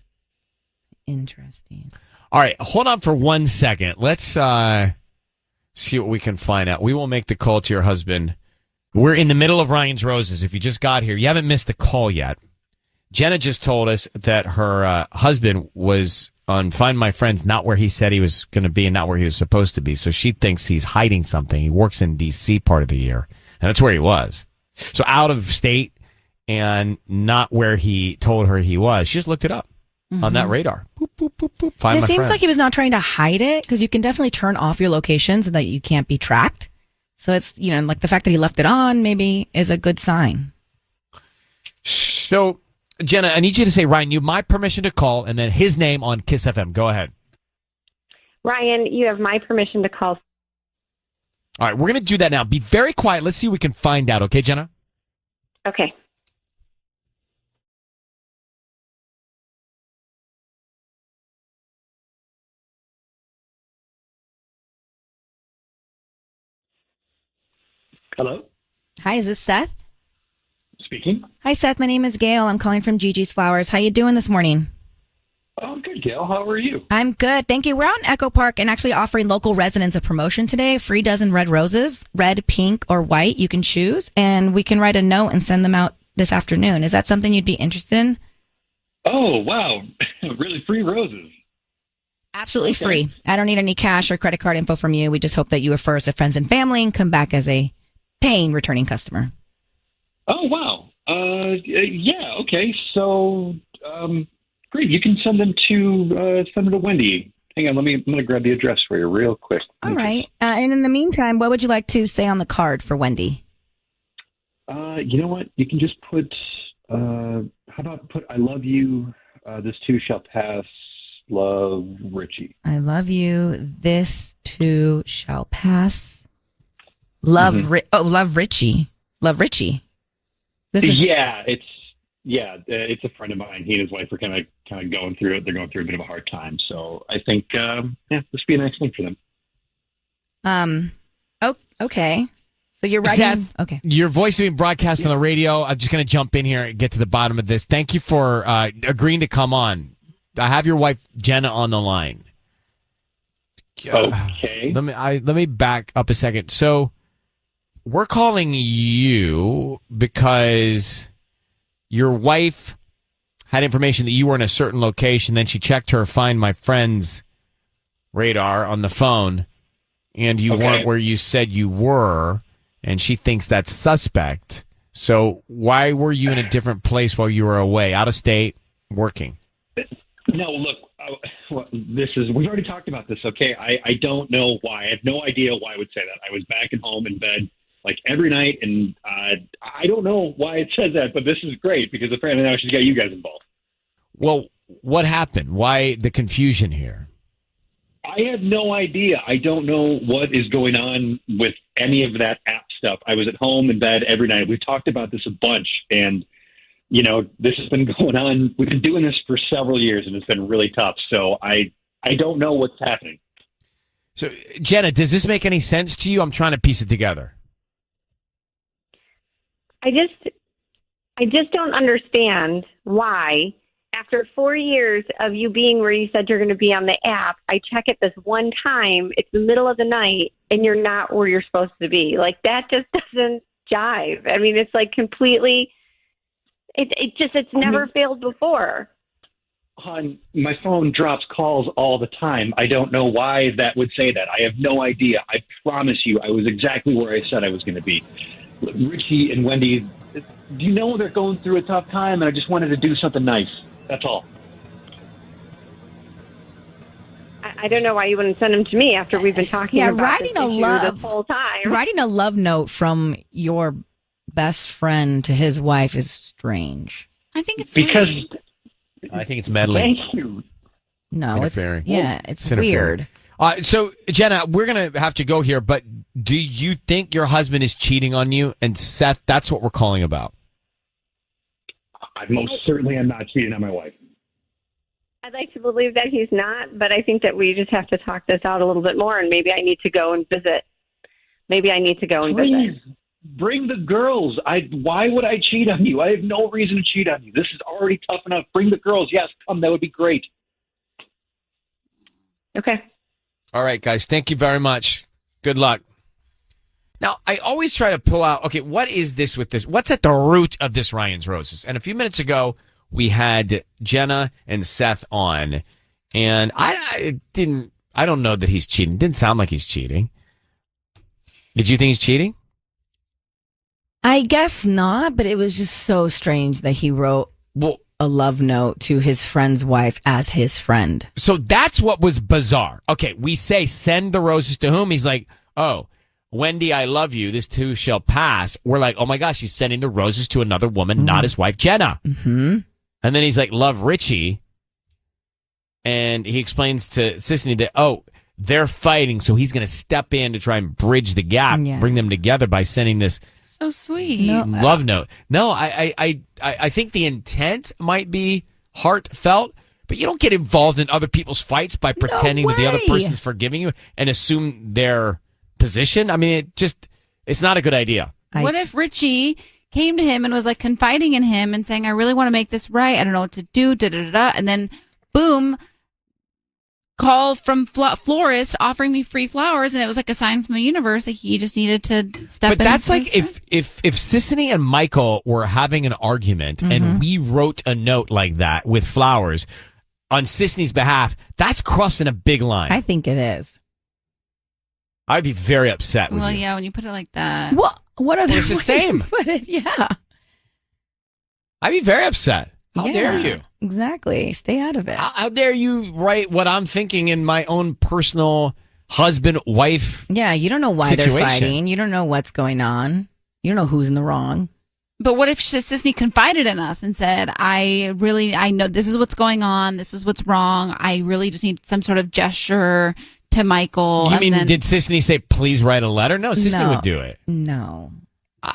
Interesting. All right, hold on for 1 second. Let's see what we can find out. We will make the call to your husband. We're in the middle of Ryan's Roses. If you just got here, you haven't missed the call yet. Jenna just told us that her husband was on Find My Friends, not where he said he was going to be and not where he was supposed to be. So she thinks he's hiding something. He works in D.C. part of the year, and that's where he was. So out of state and not where he told her he was. She just looked it up on that radar. Boop, boop, boop, boop. Find It My seems Friends. like he was not trying to hide it because you can definitely turn off your location so that you can't be tracked. So it's, like the fact that he left it on maybe is a good sign. So, Jenna, I need you to say, Ryan, you have my permission to call, and then his name on KIIS-FM. Go ahead. Ryan, you have my permission to call. All right, we're going to do that now. Be very quiet. Let's see what we can find out. Okay, Jenna? Okay. Hello? Hi, is this Seth? Speaking. Hi, Seth. My name is Gail. I'm calling from Gigi's Flowers. How you doing this morning? Oh, good, Gail. How are you? I'm good. Thank you. We're out in Echo Park and actually offering local residents a promotion today. Free dozen red roses, red, pink, or white. You can choose. And we can write a note and send them out this afternoon. Is that something you'd be interested in? Oh, wow. Really free roses. Absolutely Okay. free. I don't need any cash or credit card info from you. We just hope that you refer us to friends and family and come back as a paying returning customer. Oh, wow. Yeah, okay. So, great. You can send them to Wendy. Hang on, I'm going to grab the address for you real quick. All right. And in the meantime, what would you like to say on the card for Wendy? You know what? You can just put, how about put, I love you, this too shall pass, love, Richie. I love you. This too shall pass. Love, love Richie. Love Richie. This is... It's a friend of mine. He and his wife are kind of going through it. They're going through a bit of a hard time. So I think, this would be a nice thing for them. Okay. So you're writing. Seth, Okay. Your voice is being broadcast on the radio. I'm just going to jump in here and get to the bottom of this. Thank you for agreeing to come on. I have your wife Jenna on the line. Okay. Let me back up a second. So we're calling you because your wife had information that you were in a certain location. Then she checked her Find My Friends radar on the phone, and you weren't where you said you were, and she thinks that's suspect. So why were you in a different place while you were away, out of state, working? No, look, we've already talked about this, okay? I don't know why. I have no idea why I would say that. I was back at home in bed like every night, and I don't know why it says that, but this is great because apparently now she's got you guys involved. Well, what happened? Why the confusion here? I have no idea. I don't know what is going on with any of that app stuff. I was at home in bed every night. We've talked about this a bunch, and this has been going on. We've been doing this for several years, and it's been really tough. So I don't know what's happening. So, Jenna, does this make any sense to you? I'm trying to piece it together. I just don't understand why, after 4 years of you being where you said you're going to be on the app, I check it this one time. It's the middle of the night, and you're not where you're supposed to be. Like, that just doesn't jive. I mean, it's like completely. It's never failed before. Hon, my phone drops calls all the time. I don't know why that would say that. I have no idea. I promise you, I was exactly where I said I was going to be. Richie and Wendy, do you know they're going through a tough time, and I just wanted to do something nice. That's all. I don't know why you wouldn't send them to me after we've been talking about this issue this whole time. Writing a love note from your best friend to his wife is strange. I think it's because sweet. I think it's meddling. Thank you. No, Interfering. it's weird. So, Jenna, we're going to have to go here, but do you think your husband is cheating on you? And Seth, that's what we're calling about. I most certainly am not cheating on my wife. I'd like to believe that he's not, but I think that we just have to talk this out a little bit more, and maybe I need to go and visit. Please, bring the girls. Why would I cheat on you? I have no reason to cheat on you. This is already tough enough. Bring the girls. Yes, come. That would be great. Okay. All right, guys. Thank you very much. Good luck. Now, I always try to pull out, okay, what is this with this? What's at the root of this Ryan's Roses? And a few minutes ago, we had Jenna and Seth on, and I don't know that he's cheating. Didn't sound like he's cheating. Did you think he's cheating? I guess not, but it was just so strange that he wrote a love note to his friend's wife as his friend. So that's what was bizarre. Okay, we say send the roses to whom? He's like, oh, Wendy, I love you. This too shall pass. We're like, oh my gosh, he's sending the roses to another woman, not his wife, Jenna. Mm-hmm. And then he's like, love Richie. And he explains to Sisney that, oh, they're fighting, so he's going to step in to try and bridge the gap, bring them together by sending this so sweet love note. No, I think the intent might be heartfelt, but you don't get involved in other people's fights by pretending that the other person's forgiving you and assume their position. I mean, it's not a good idea. What if Richie came to him and was like confiding in him and saying, I really want to make this right. I don't know what to do, and then boom, call from florist offering me free flowers, and it was like a sign from the universe that he just needed to step in. But that's like if Sisney and Michael were having an argument and we wrote a note like that with flowers on Sisney's behalf, that's crossing a big line. I think it is. I'd be very upset with you. Well, yeah, when you put it like that. What are It's the same. Yeah. I'd be very upset. How dare you? Exactly. Stay out of it. How dare you write what I'm thinking in my own personal husband-wife Yeah, you don't know why situation. they're fighting. You don't know what's going on. You don't know who's in the wrong. But what if Sisney confided in us and said, I know this is what's going on. This is what's wrong. I really just need some sort of gesture to Michael. You mean, did Sisney say, please write a letter? No, Sisney would do it. No. For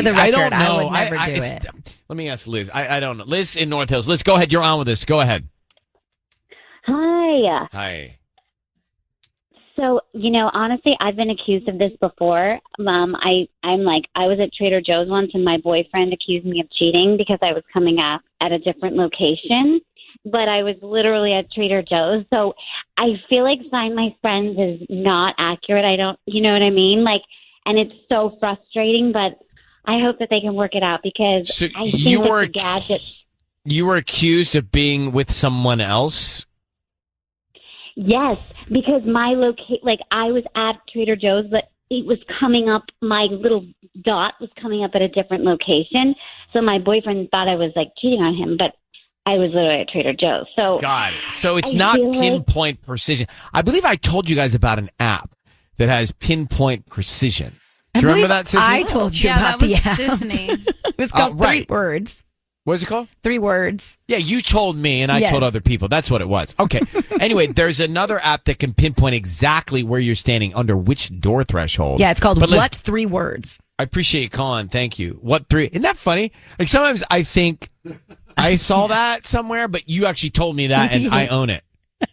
the record, I don't know. I would never do it. Let me ask Liz. I don't know. Liz in North Hills. Liz, go ahead. You're on with us. Go ahead. Hi. Hi. So, honestly, I've been accused of this before. I was at Trader Joe's once, and my boyfriend accused me of cheating because I was coming up at a different location. But I was literally at Trader Joe's. So I feel like Find My Friends is not accurate. You know what I mean? Like, and it's so frustrating. But I hope that they can work it out because So I think you that were the gadget. you were accused of being with someone else? Yes, because my I was at Trader Joe's, but it was coming up. My little dot was coming up at a different location, so my boyfriend thought I was like cheating on him, but I was literally at Trader Joe's. So God, so it's I not feel pinpoint precision. I believe I told you guys about an app that has pinpoint precision. Do you remember that, Sissy? I told you about that was the app. Disney. It was called right. 3 words. What is it called? 3 words. Yeah, you told me, and I Yes. told other people. That's what it was. Okay. Anyway, there's another app that can pinpoint exactly where you're standing under which door threshold. Yeah, it's called But What 3 Words. I appreciate you calling. Thank you. What 3? Isn't that funny? Like sometimes I think I saw that somewhere, but you actually told me that, and I own it.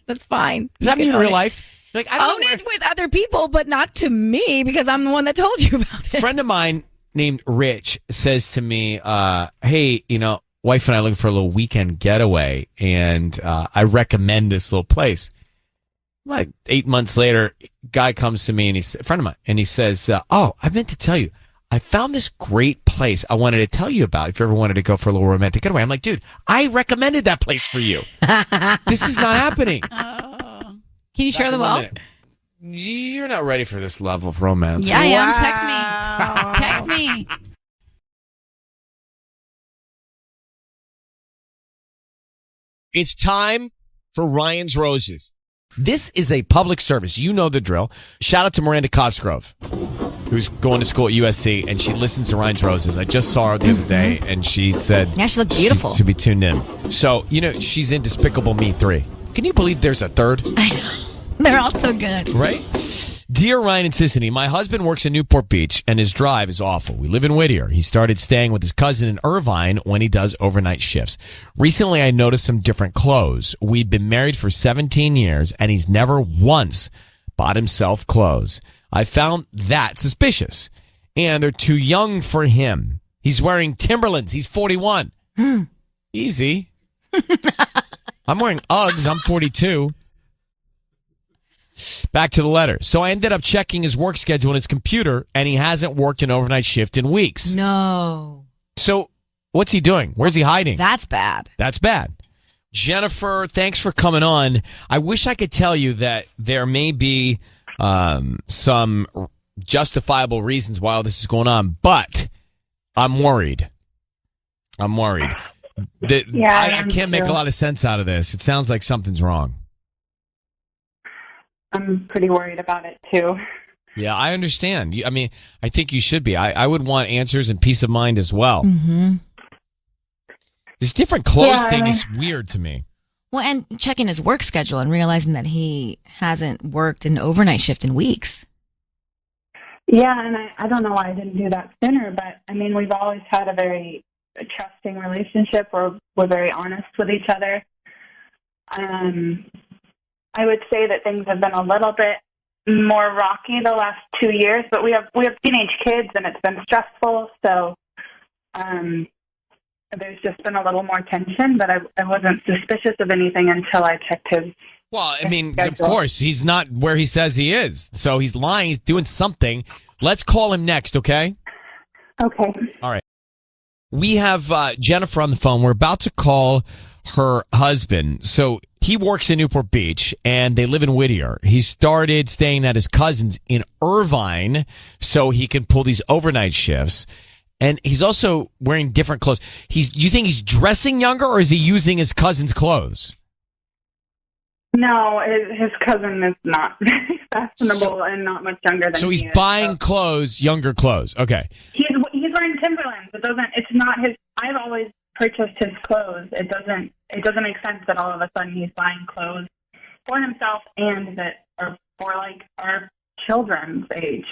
That's fine. Does that You mean can in real own it. life? Like I don't Own it with other people, but not to me because I'm the one that told you about it. A friend of mine named Rich says to me, hey, wife and I are looking for a little weekend getaway, and I recommend this little place. Like 8 months later, guy comes to me, and he's a friend of mine, and he says, oh, I meant to tell you, I found this great place I wanted to tell you about if you ever wanted to go for a little romantic getaway. I'm like, dude, I recommended that place for you. This is not happening. Can you share the wealth? You're not ready for this level of romance. Yeah, I am. Text me. Text me. It's time for Ryan's Roses. This is a public service. You know the drill. Shout out to Miranda Cosgrove, who's going to school at USC, and she listens to Ryan's Roses. I just saw her the other day, and she said... Yeah, she looked beautiful. She should be tuned in. So, she's in Despicable Me 3. Can you believe there's a third? I know. They're all so good. Right? Dear Ryan and Sissany, my husband works in Newport Beach, and his drive is awful. We live in Whittier. He started staying with his cousin in Irvine when he does overnight shifts. Recently, I noticed some different clothes. We've been married for 17 years, and he's never once bought himself clothes. I found that suspicious, and they're too young for him. He's wearing Timberlands. He's 41. Easy. I'm wearing Uggs. I'm 42. Back to the letter. So I ended up checking his work schedule on his computer, and he hasn't worked an overnight shift in weeks. No. So what's he doing? Where's he hiding? That's bad. That's bad. Jennifer, thanks for coming on. I wish I could tell you that there may be some justifiable reasons why all this is going on, but I'm worried. I can't make a lot of sense out of this. It sounds like something's wrong. I'm pretty worried about it too. Yeah, I understand. I think you should be. I would want answers and peace of mind as well. Mm-hmm. This different clothes thing is weird to me. Well, and checking his work schedule and realizing that he hasn't worked an overnight shift in weeks. Yeah, and I don't know why I didn't do that sooner, but we've always had a very trusting relationship where we're very honest with each other. I would say that things have been a little bit more rocky the last 2 years, but we have teenage kids and it's been stressful. So there's just been a little more tension, but I wasn't suspicious of anything until I checked his. Well, of course, he's not where he says he is. So he's lying. He's doing something. Let's call him next, okay? Okay. All right. We have Jennifer on the phone. We're about to call her husband. So he works in Newport Beach, and they live in Whittier. He started staying at his cousin's in Irvine so he can pull these overnight shifts. And he's also wearing different clothes. You think he's dressing younger, or is he using his cousin's clothes? No, his cousin is not very fashionable and not much younger than So he's he is, buying clothes, younger clothes. Okay. He's wearing Timberlands. It's not his. I've always purchased his clothes. It doesn't make sense that all of a sudden he's buying clothes for himself and that are for our children's age.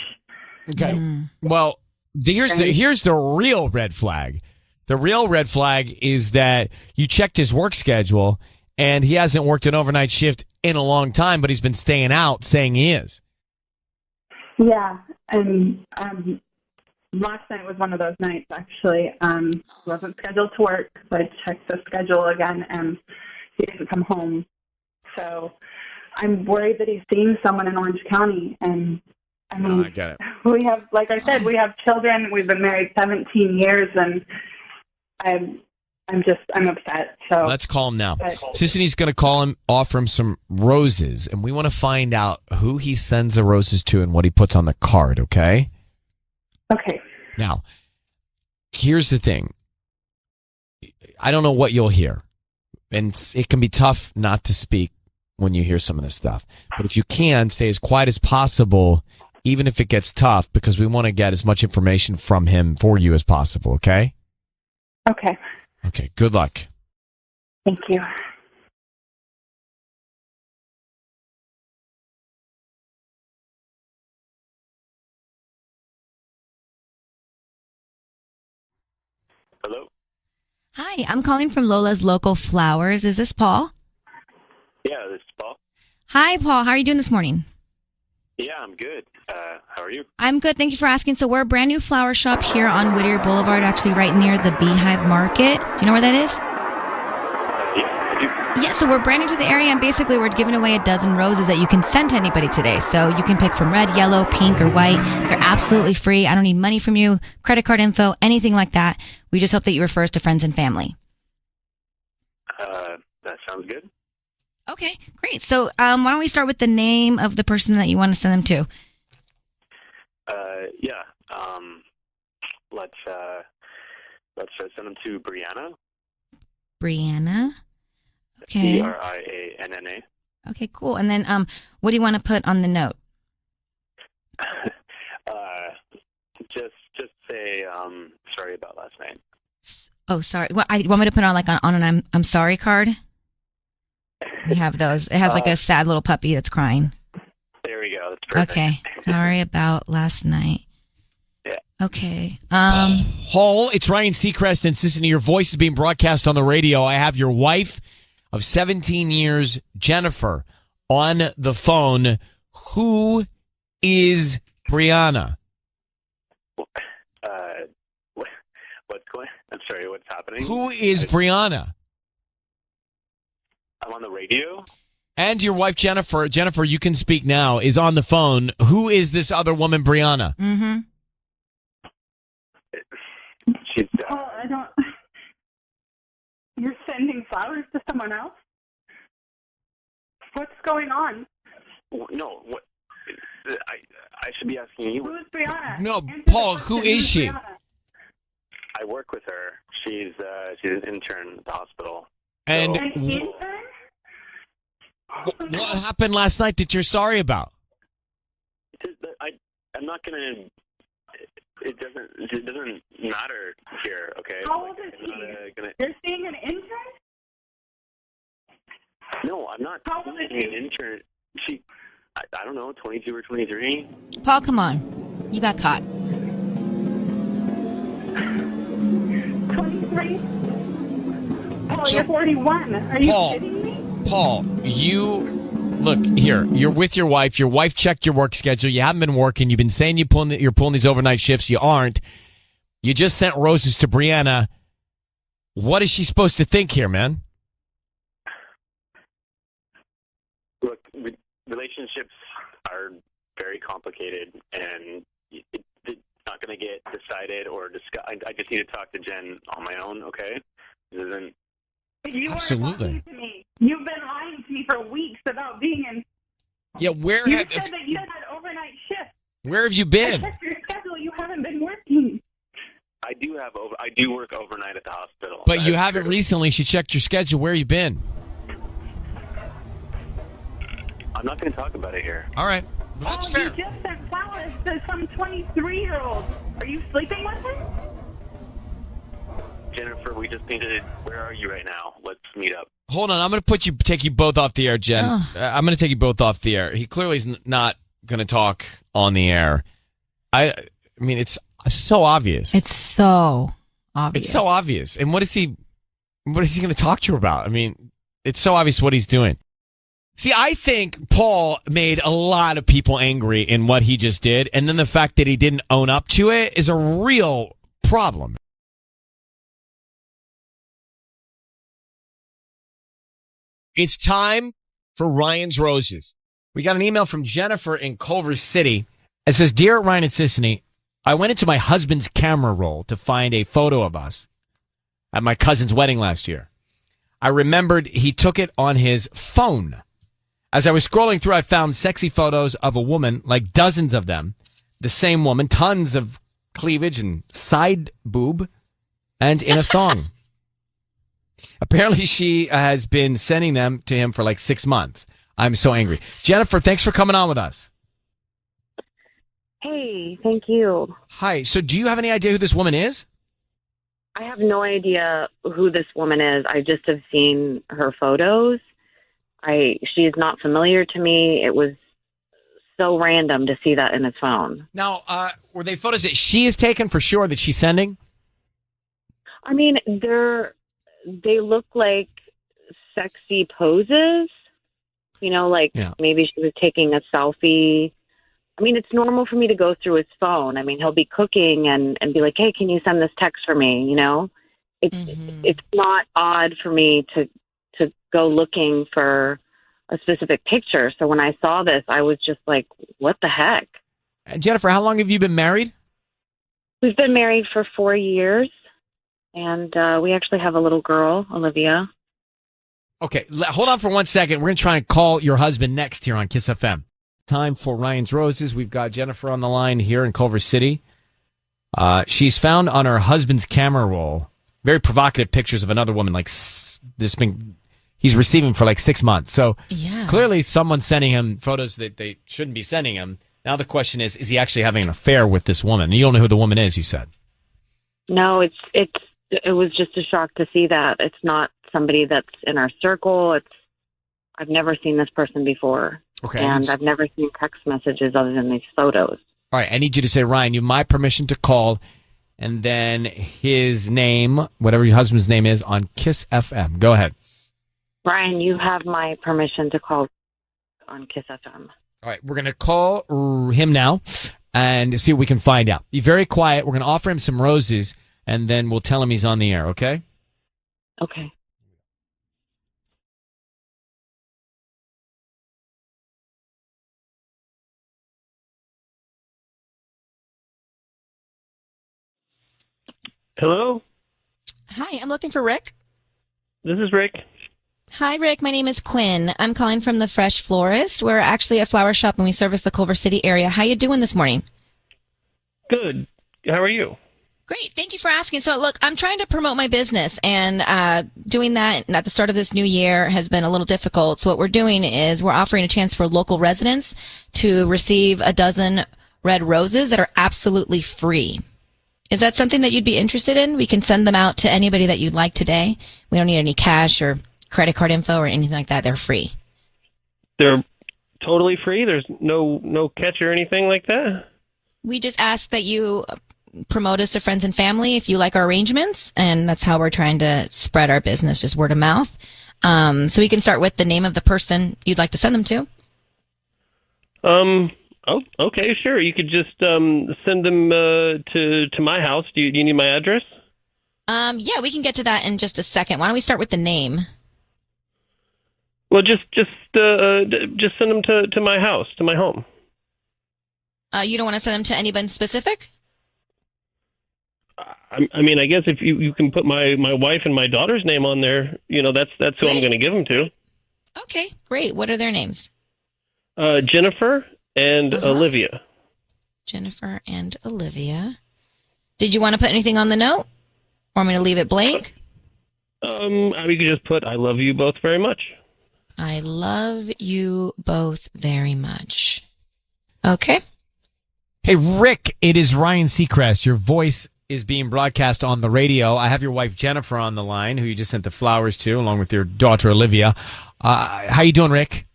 Okay. Well, here's the real red flag. The real red flag is that you checked his work schedule and he hasn't worked an overnight shift in a long time, but he's been staying out saying he is. Yeah, and last night was one of those nights, actually. He wasn't scheduled to work, so I checked the schedule again, and he didn't come home. So I'm worried that he's seeing someone in Orange County, and I get it. We have, like I said, we have children. We've been married 17 years, and I'm upset. So Let's call him now. But- Sissy's going to call him, offer him some roses, and we want to find out who he sends the roses to and what he puts on the card, okay? Okay. Now, here's the thing. I don't know what you'll hear, and it can be tough not to speak when you hear some of this stuff. But if you can, stay as quiet as possible, even if it gets tough, because we want to get as much information from him for you as possible, okay? Okay. Okay, good luck. Thank you. Hello? Hi, I'm calling from Lola's Local Flowers. Is this Paul? Yeah, this is Paul. Hi, Paul. How are you doing this morning? Yeah, I'm good. How are you? I'm good. Thank you for asking. So we're a brand new flower shop here on Whittier Boulevard, actually right near the Beehive Market. Do you know where that is? Yeah, I do. Yeah, so we're brand new to the area, and basically we're giving away a dozen roses that you can send to anybody today. So you can pick from red, yellow, pink, or white. They're absolutely free. I don't need money from you, credit card info, anything like that. We just hope that you refer us to friends and family. That sounds good. Okay, great. So why don't we start with the name of the person that you want to send them to? Yeah. Let's send them to Brianna. Brianna. Okay. Brianna. Okay, cool. And then what do you want to put on the note? Just say sorry about last night. Oh, sorry. What, you want me to put on like on an I'm sorry card? We have those. It has like a sad little puppy that's crying. There we go. That's perfect. Okay. Sorry about last night. Yeah. Okay. Paul, it's Ryan Seacrest and Sissany. Your voice is being broadcast on the radio. I have your wife of 17 years, Jennifer, on the phone. Who is Brianna? What's going? I'm sorry. What's happening? Who is Brianna? I'm on the radio. And your wife, Jennifer, you can speak now, is on the phone. Who is this other woman, Brianna? Mm-hmm. She's. I don't. You're sending flowers to someone else? What's going on? No. What? I should be asking you. Who's Brianna? No, Paul. Who is she? I work with her. She's an intern at the hospital. And An intern? what happened last night that you're sorry about? I'm not gonna. It doesn't matter here. Okay. How old is she? You're seeing an intern? No, I'm not. How old is seeing an intern. She. I don't know, 22 or 23. Paul, come on. You got caught. 23? Paul, you're 41. Are you kidding me? Paul, look here. You're with your wife. Your wife checked your work schedule. You haven't been working. You've been saying you're pulling these overnight shifts. You aren't. You just sent roses to Brianna. What is she supposed to think here, man? Look, relationships are very complicated, and it's not going to get decided or discussed. I just need to talk to Jen on my own, okay? This isn't... You Absolutely. Are lying to me. You've been lying to me for weeks about being in... Yeah, where You have said that you had overnight shifts. where have you been? I checked your schedule. You haven't been working. I do work overnight at the hospital. But you haven't recently. She checked your schedule. Where you been? I'm not going to talk about it here. All right. That's fair. You just sent flowers to some 23-year-old. Are you sleeping with him? Jennifer, we just need to... Where are you right now? Let's meet up. Hold on. I'm going to take you both off the air, Jen. Oh. I'm going to take you both off the air. He clearly is not going to talk on the air. I mean, it's so obvious. It's so obvious. It's so obvious. And what is he going to talk to her about? I mean, it's so obvious what he's doing. See, I think Paul made a lot of people angry in what he just did. And then the fact that he didn't own up to it is a real problem. It's time for Ryan's Roses. We got an email from Jennifer in Culver City, It says, Dear Ryan and Sissany, I went into my husband's camera roll to find a photo of us at my cousin's wedding last year. I remembered he took it on his phone. As I was scrolling through, I found sexy photos of a woman, like dozens of them. The same woman, tons of cleavage and side boob, and in a thong. Apparently, she has been sending them to him for like 6 months. I'm so angry. Jennifer, thanks for coming on with us. Hey, thank you. Hi. So do you have any idea who this woman is? I have no idea who this woman is. I just have seen her photos. She is not familiar to me. It was so random to see that in his phone. Now, were they photos that she has taken for sure that she's sending? I mean, they look like sexy poses. You know, like maybe she was taking a selfie. I mean, it's normal for me to go through his phone. I mean, he'll be cooking and be like, hey, can you send this text for me? You know, it's not odd for me to go looking for a specific picture. So when I saw this, I was just like, what the heck? Jennifer, how long have you been married? We've been married for 4 years, and we actually have a little girl, Olivia. Okay, hold on for 1 second. We're going to try and call your husband next here on KIIS FM. Time for Ryan's Roses. We've got Jennifer on the line here in Culver City. She's found on her husband's camera roll very provocative pictures of another woman, like he's receiving for like 6 months. So clearly someone's sending him photos that they shouldn't be sending him. Now the question is he actually having an affair with this woman? You don't know who the woman is, you said. No, it was just a shock to see that. It's not somebody that's in our circle. I've never seen this person before. Okay. And I've never seen text messages other than these photos. All right, I need you to say, Ryan, you have my permission to call, and then his name, whatever your husband's name is, on KIIS FM. Go ahead. Ryan, you have my permission to call on KIIS FM. All right, we're going to call him now and see what we can find out. Be very quiet. We're going to offer him some roses, and then we'll tell him he's on the air, okay? Okay. Hello? Hi, I'm looking for Rick. This is Rick. Hi, Rick. My name is Quinn. I'm calling from the Fresh Florist. We're actually a flower shop and we service the Culver City area. How you doing this morning? Good. How are you? Great. Thank you for asking. So, look, I'm trying to promote my business, and doing that at the start of this new year has been a little difficult. So what we're doing is we're offering a chance for local residents to receive a dozen red roses that are absolutely free. Is that something that you'd be interested in? We can send them out to anybody that you'd like today. We don't need any cash or credit card info or anything like that. They're free. They're totally free? There's no catch or anything like that? We just ask that you promote us to friends and family if you like our arrangements, and that's how we're trying to spread our business, just word of mouth. So we can start with the name of the person you'd like to send them to. Oh, okay, sure. You could just send them to my house. Do you need my address? Yeah, we can get to that in just a second. Why don't we start with the name? Well, just send them to my house, to my home. You don't want to send them to anybody specific? I mean, I guess if you can put my wife and my daughter's name on there, that's who I'm going to give them to. Okay, great. What are their names? Jennifer and Olivia. Jennifer and Olivia. Did you want to put anything on the note? Or want me to leave it blank? We could just put, I love you both very much. I love you both very much. Okay. Hey, Rick, it is Ryan Seacrest. Your voice is being broadcast on the radio. I have your wife, Jennifer, on the line, who you just sent the flowers to, along with your daughter, Olivia. How you doing, Rick?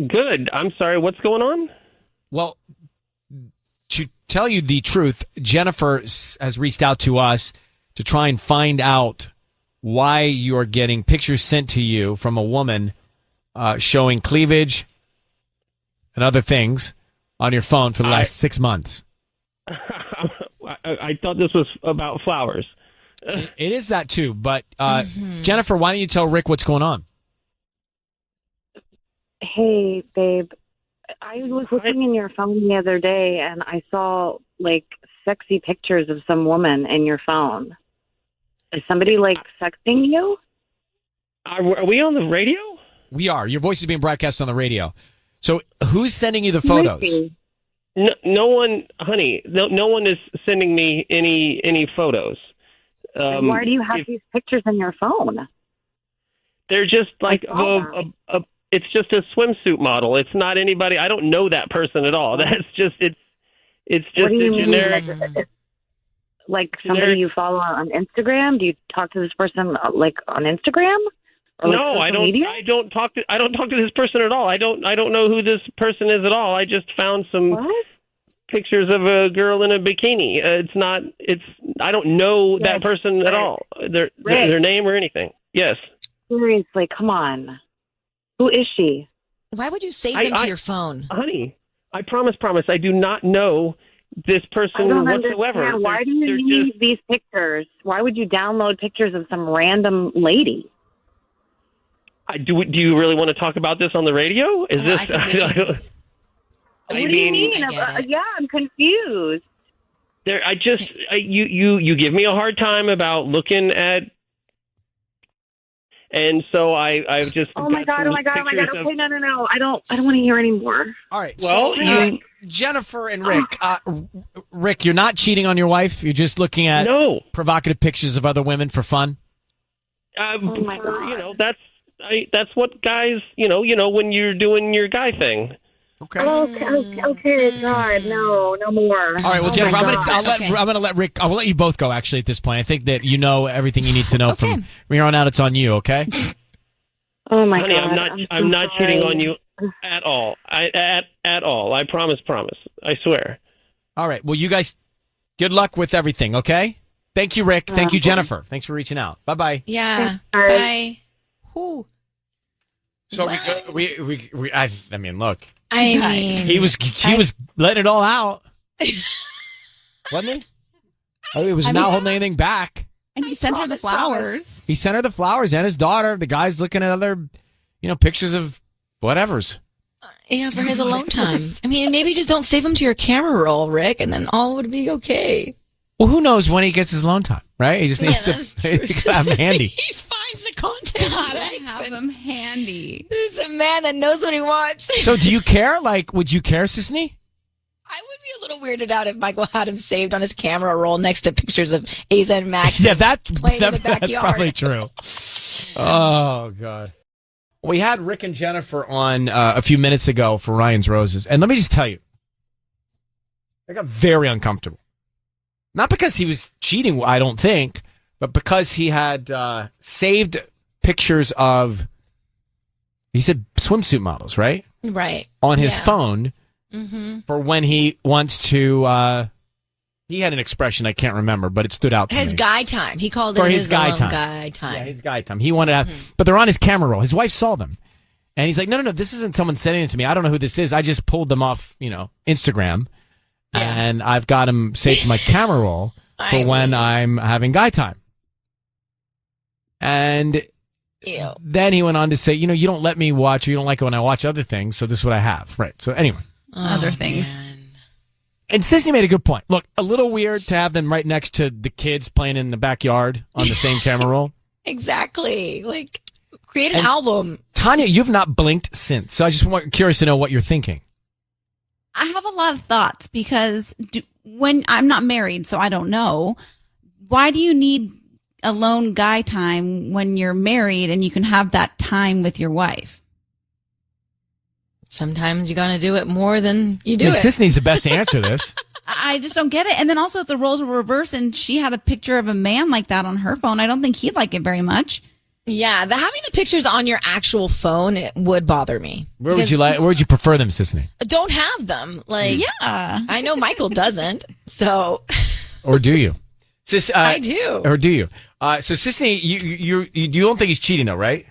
Good. I'm sorry. What's going on? Well, to tell you the truth, Jennifer has reached out to us to try and find out why you're getting pictures sent to you from a woman showing cleavage and other things on your phone for the last 6 months. I thought this was about flowers. It is that too, but Jennifer, why don't you tell Rick what's going on? Hey, babe. I was looking in your phone the other day, and I saw like sexy pictures of some woman in your phone. Is somebody like sexting you? Are we on the radio? We are. Your voice is being broadcast on the radio. So who's sending you the photos? No one, honey. No one is sending me any photos. Why do you have these pictures in your phone? They're just like it's just a swimsuit model. It's not anybody. I don't know that person at all. That's just it's just What do you a generic. mean? Like somebody you follow on Instagram? Do you talk to this person like on Instagram? Or, like, No, I social don't. media? I don't talk to this person at all. I don't know who this person is at all. I just found some pictures of a girl in a bikini. I don't know that person at all. Their name or anything. Yes. Seriously, come on. Who is she? Why would you save them to your phone? Honey, I promise, I do not know this person I don't whatsoever. understand. Why do you need these pictures? Why would you download pictures of some random lady? Do you really want to talk about this on the radio? Is this? What do you mean? Yeah, I'm confused. You give me a hard time about looking at, and so I've just. Oh my god! Okay, no. I don't want to hear anymore. All right. Well, Jennifer and Rick. Rick, you're not cheating on your wife. You're just looking at provocative pictures of other women for fun. Oh my god! That's what guys. When you're doing your guy thing. Okay. Okay. God, no more. All right. Well, Jennifer, I'm gonna let Rick. I will let you both go. Actually, at this point, I think that you know everything you need to know from here on out. It's on you. Okay. Oh my Honey, god! I'm not cheating on you at all. At all. I promise. I swear. All right. Well, you guys, good luck with everything. Okay. Thank you, Rick. Thank you, Jennifer. Thanks for reaching out. Bye. Yeah. Bye. Whew. So I mean, look. I mean, he was letting it all out, wasn't he? He was not holding anything back. And he sent her the flowers. He sent her the flowers and his daughter. The guy's looking at other, pictures of whatevers. Yeah, for his alone time. I mean, maybe just don't save him to your camera roll, Rick, and then all would be okay. Well, who knows when he gets his alone time, right? He just needs to have him handy. He finds the content. Gotta have him handy. This is a man that knows what he wants. So do you care? Like, would you care, Sisney? I would be a little weirded out if Michael had him saved on his camera roll next to pictures of Aza and Max. Yeah, playing in the backyard. That's probably true. Oh, God. We had Rick and Jennifer on a few minutes ago for Ryan's Roses. And let me just tell you, I got very uncomfortable. Not because he was cheating, I don't think, but because he had saved pictures of, he said swimsuit models, right? Right. On his phone for when he wants to, he had an expression I can't remember, but it stood out to me. His guy time. He called it his guy time. Yeah, his guy time. He wanted to have, but they're on his camera roll. His wife saw them. And he's like, no, this isn't someone sending it to me. I don't know who this is. I just pulled them off, Instagram. Yeah. And I've got him saved to my camera roll for when I'm having guy time. And then he went on to say, you don't let me watch, or you don't like it when I watch other things, so this is what I have. Right. So anyway. Other things. Man. And Sisney made a good point. Look, a little weird to have them right next to the kids playing in the backyard on the same camera roll. Exactly. Like, create an album. Tanya, you've not blinked since. So I just curious to know what you're thinking. I have a lot of thoughts because when I'm not married, so I don't know. Why do you need alone guy time when you're married and you can have that time with your wife? Sometimes you're going to do it more than you do it. Sisney's the best to answer this. I just don't get it. And then also if the roles were reversed and she had a picture of a man like that on her phone, I don't think he'd like it very much. Yeah, having the pictures on your actual phone, it would bother me. Where would you prefer them, Sisney? Don't have them. Like, yeah, I know Michael doesn't. So, or do you? I do. Or do you? So, Sisney, you don't think he's cheating, though, right?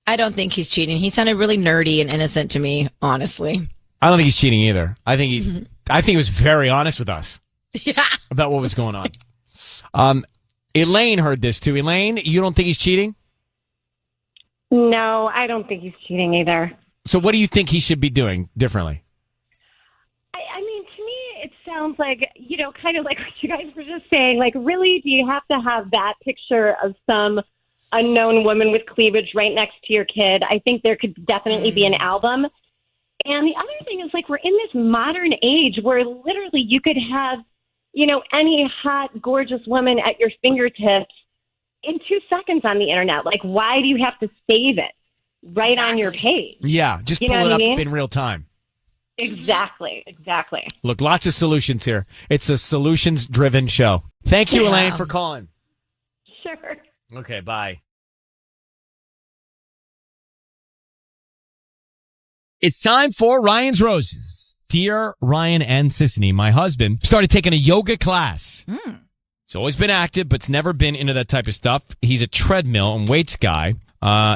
I don't think he's cheating. He sounded really nerdy and innocent to me, honestly. I don't think he's cheating either. I think he was very honest with us. Yeah. About what was going on. Elaine heard this too. Elaine, you don't think he's cheating? No, I don't think he's cheating either. So what do you think he should be doing differently? sounds like, kind of like what you guys were just saying. Like, really, do you have to have that picture of some unknown woman with cleavage right next to your kid? I think there could definitely be an album. And the other thing is, like, we're in this modern age where literally you could have, any hot, gorgeous woman at your fingertips in 2 seconds on the internet. Like, why do you have to save it right on your page? Yeah, just You pull know it what I up mean? in real time. Exactly. Look, lots of solutions here. It's a solutions-driven show. Thank you, Elaine, for calling. Sure. Okay, bye. It's time for Ryan's Roses. Dear Ryan and Sissany, my husband started taking a yoga class. He's always been active, but's never been into that type of stuff. He's a treadmill and weights guy.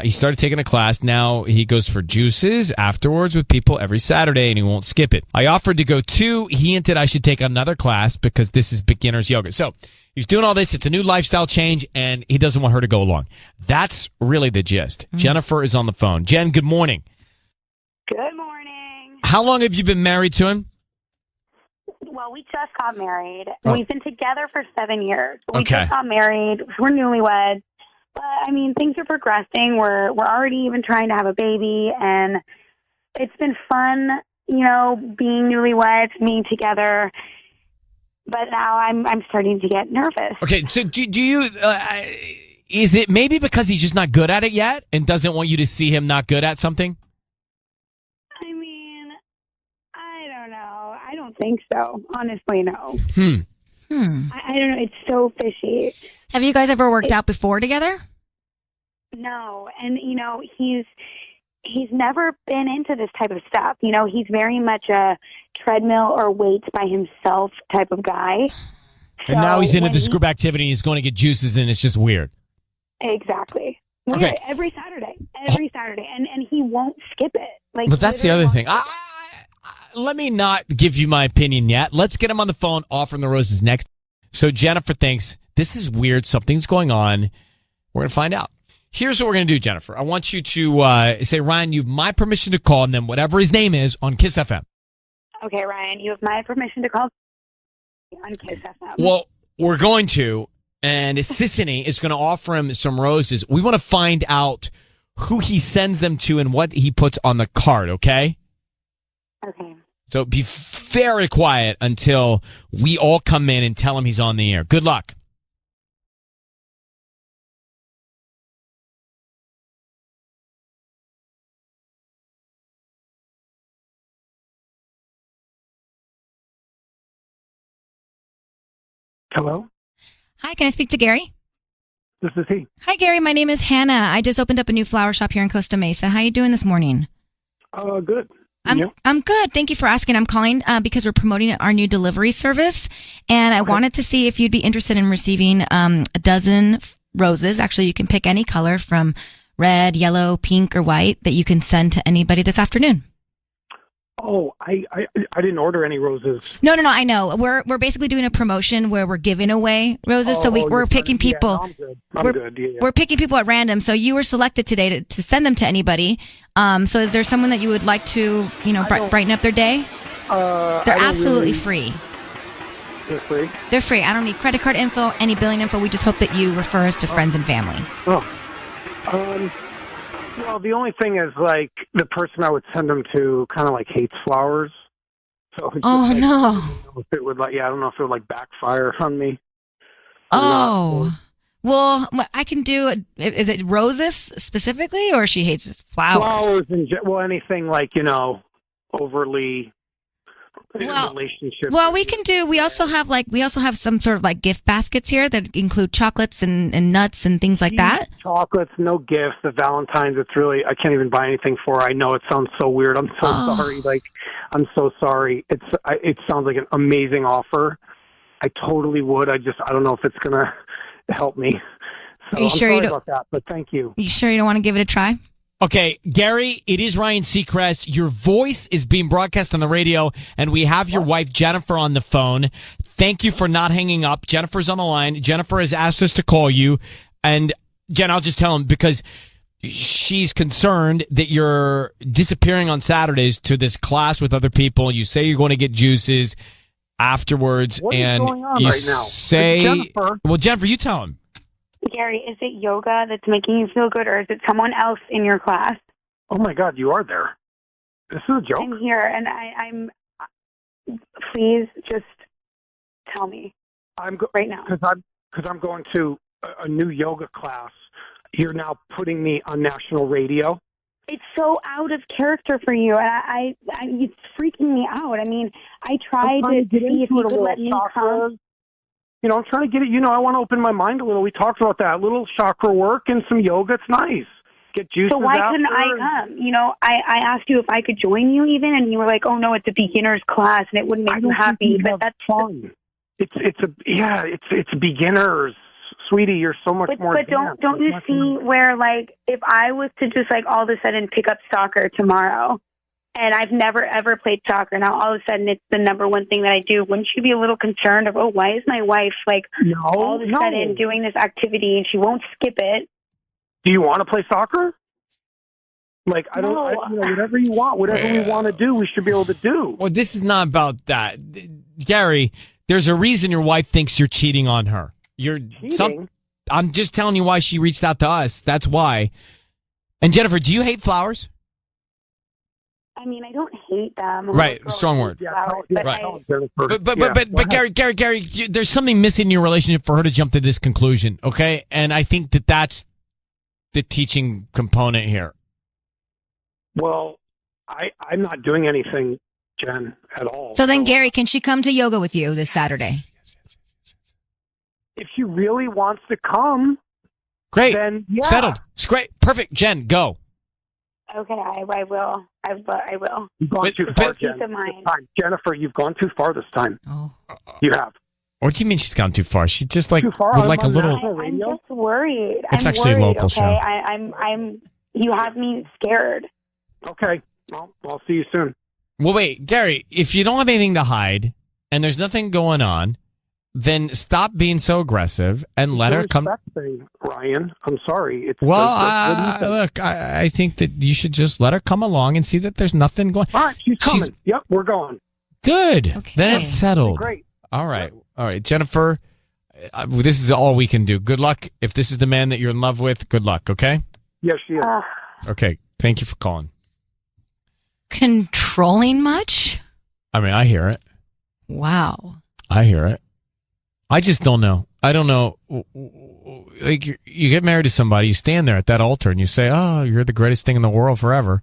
He started taking a class. Now he goes for juices afterwards with people every Saturday, and he won't skip it. I offered to go too. He hinted I should take another class because this is beginner's yoga. So he's doing all this. It's a new lifestyle change, and he doesn't want her to go along. That's really the gist. Jennifer is on the phone. Jen, good morning. Good morning. How long have you been married to him? Well, we just got married. Oh. We've been together for 7 years. We Okay. just got married. We're newlyweds. But, I mean, things are progressing. We're already even trying to have a baby. And it's been fun, being newlyweds, being together. But now I'm starting to get nervous. Okay, so do you, is it maybe because he's just not good at it yet and doesn't want you to see him not good at something? I mean, I don't know. I don't think so. Honestly, no. I don't know. It's so fishy. Have you guys ever worked out before together? No. And, he's never been into this type of stuff. He's very much a treadmill or weights by himself type of guy. And now he's into when this group activity and he's going to get juices and it's just weird. Exactly. Okay. Yeah, every Saturday. And he won't skip it. Like, But that's the other thing. Let me not give you my opinion yet. Let's get him on the phone, offering the roses next. So Jennifer thinks this is weird. Something's going on. We're going to find out. Here's what we're going to do, Jennifer. I want you to say, Ryan, you have my permission to call, and then whatever his name is on KIIS-FM. Okay, Ryan, you have my permission to call on KIIS-FM. Well, we're going to, and Sissany is going to offer him some roses. We want to find out who he sends them to and what he puts on the card, okay? Okay. So be very quiet until we all come in and tell him he's on the air. Good luck. Hello? Hi, can I speak to Gary? This is he. Hi, Gary. My name is Hannah. I just opened up a new flower shop here in Costa Mesa. How you doing this morning? Good. I'm good. Thank you for asking. I'm calling because we're promoting our new delivery service, and I wanted to see if you'd be interested in receiving a dozen roses. Actually, you can pick any color from red, yellow, pink, or white that you can send to anybody this afternoon. Oh, I didn't order any roses. No. I know. We're basically doing a promotion where we're giving away roses. So we're picking people. I'm good. I'm good. Yeah. We're picking people at random. So you were selected today to send them to anybody. So is there someone that you would like to, brighten up their day? They're absolutely free. They're free? They're free. I don't need credit card info, any billing info. We just hope that you refer us to friends and family. Well, the only thing is, like, the person I would send them to kind of, like, hates flowers. So it's no. I don't know if it would, I don't know if it would, like, backfire on me. Oh. Well, I can do, is it roses specifically, or she hates just flowers? Flowers anything, like, overly relationship. Well, we also have some sort of like gift baskets here that include chocolates and nuts and things like that. Chocolates, no gifts. The Valentine's, I can't even buy anything for her. I know it sounds so weird. I'm so sorry. I'm so sorry. It sounds like an amazing offer. I totally would. I don't know if it's going to help me. So Are you sure I'm you sorry don't, about that, but thank you. You sure you don't want to give it a try? Okay, Gary, it is Ryan Seacrest. Your voice is being broadcast on the radio, and we have your wife, Jennifer, on the phone. Thank you for not hanging up. Jennifer's on the line. Jennifer has asked us to call you. And, Jen, I'll just tell him, because she's concerned that you're disappearing on Saturdays to this class with other people. You say you're going to get juices. afterwards, What is and going on you right now? say, Jennifer. "Well, Jennifer, you tell him." Gary, is it yoga that's making you feel good, or is it someone else in your class? Oh my God, you are there. This is a joke. I'm here, and I'm. Please just tell me. Right now. Because I'm going to a new yoga class. You're now putting me on national radio. It's so out of character for you, and I it's freaking me out. I mean, I tried to see if you could let me come. You know, I'm trying to get it. You know, I want to open my mind a little. We talked about that. A little chakra work and some yoga. It's nice. Get juices So why out couldn't there. I come? You know, I asked you if I could join you even, and you were like, "Oh no, it's a beginner's class, and it wouldn't make you happy." But that's fun. It's beginners, sweetie. You're so much more. But don't you see where, like, if I was to just like all of a sudden pick up soccer tomorrow, and I've never ever played soccer, now all of a sudden it's the number one thing that I do, wouldn't you be a little concerned of, oh, why is my wife like all of a sudden doing this activity and she won't skip it? Do you want to play soccer? Like, I don't, you know, whatever you want, whatever we want to do, we should be able to do. Well, this is not about that, Gary. There's a reason your wife thinks you're cheating on her. I'm just telling you why she reached out to us. That's why. And Jennifer, do you hate flowers? I mean, I don't hate them. Right, strong word. But But Gary, there's something missing in your relationship for her to jump to this conclusion, okay? And I think that's the teaching component here. Well, I'm not doing anything, Jen, at all. So then, Gary, can she come to yoga with you this Saturday? If she really wants to come, great. Then yeah. Settled. It's great. Perfect. Jen, go. Okay, I will. I will. You've gone too far, Peace Jen. of mind. Jennifer, you've gone too far this time. Oh. You have. What do you mean she's gone too far? She just like too far? would like a little. I'm just worried. It's I'm actually worried, a local okay? show. I'm. You have me scared. Okay. Well, I'll see you soon. Well, wait, Gary, if you don't have anything to hide and there's nothing going on, then stop being so aggressive and let her come. Thing, Ryan, I'm sorry. It's look, I think that you should just let her come along and see that there's nothing going on. All right, she's coming. Yep, we're going. Good. Okay. Then it's settled. Great. All right. All right, Jennifer, this is all we can do. Good luck. If this is the man that you're in love with, good luck, okay? Yes, she is. Okay, thank you for calling. Controlling much? I mean, I hear it. Wow. I hear it. I just don't know. I don't know. Like, you get married to somebody, you stand there at that altar and you say, oh, you're the greatest thing in the world forever.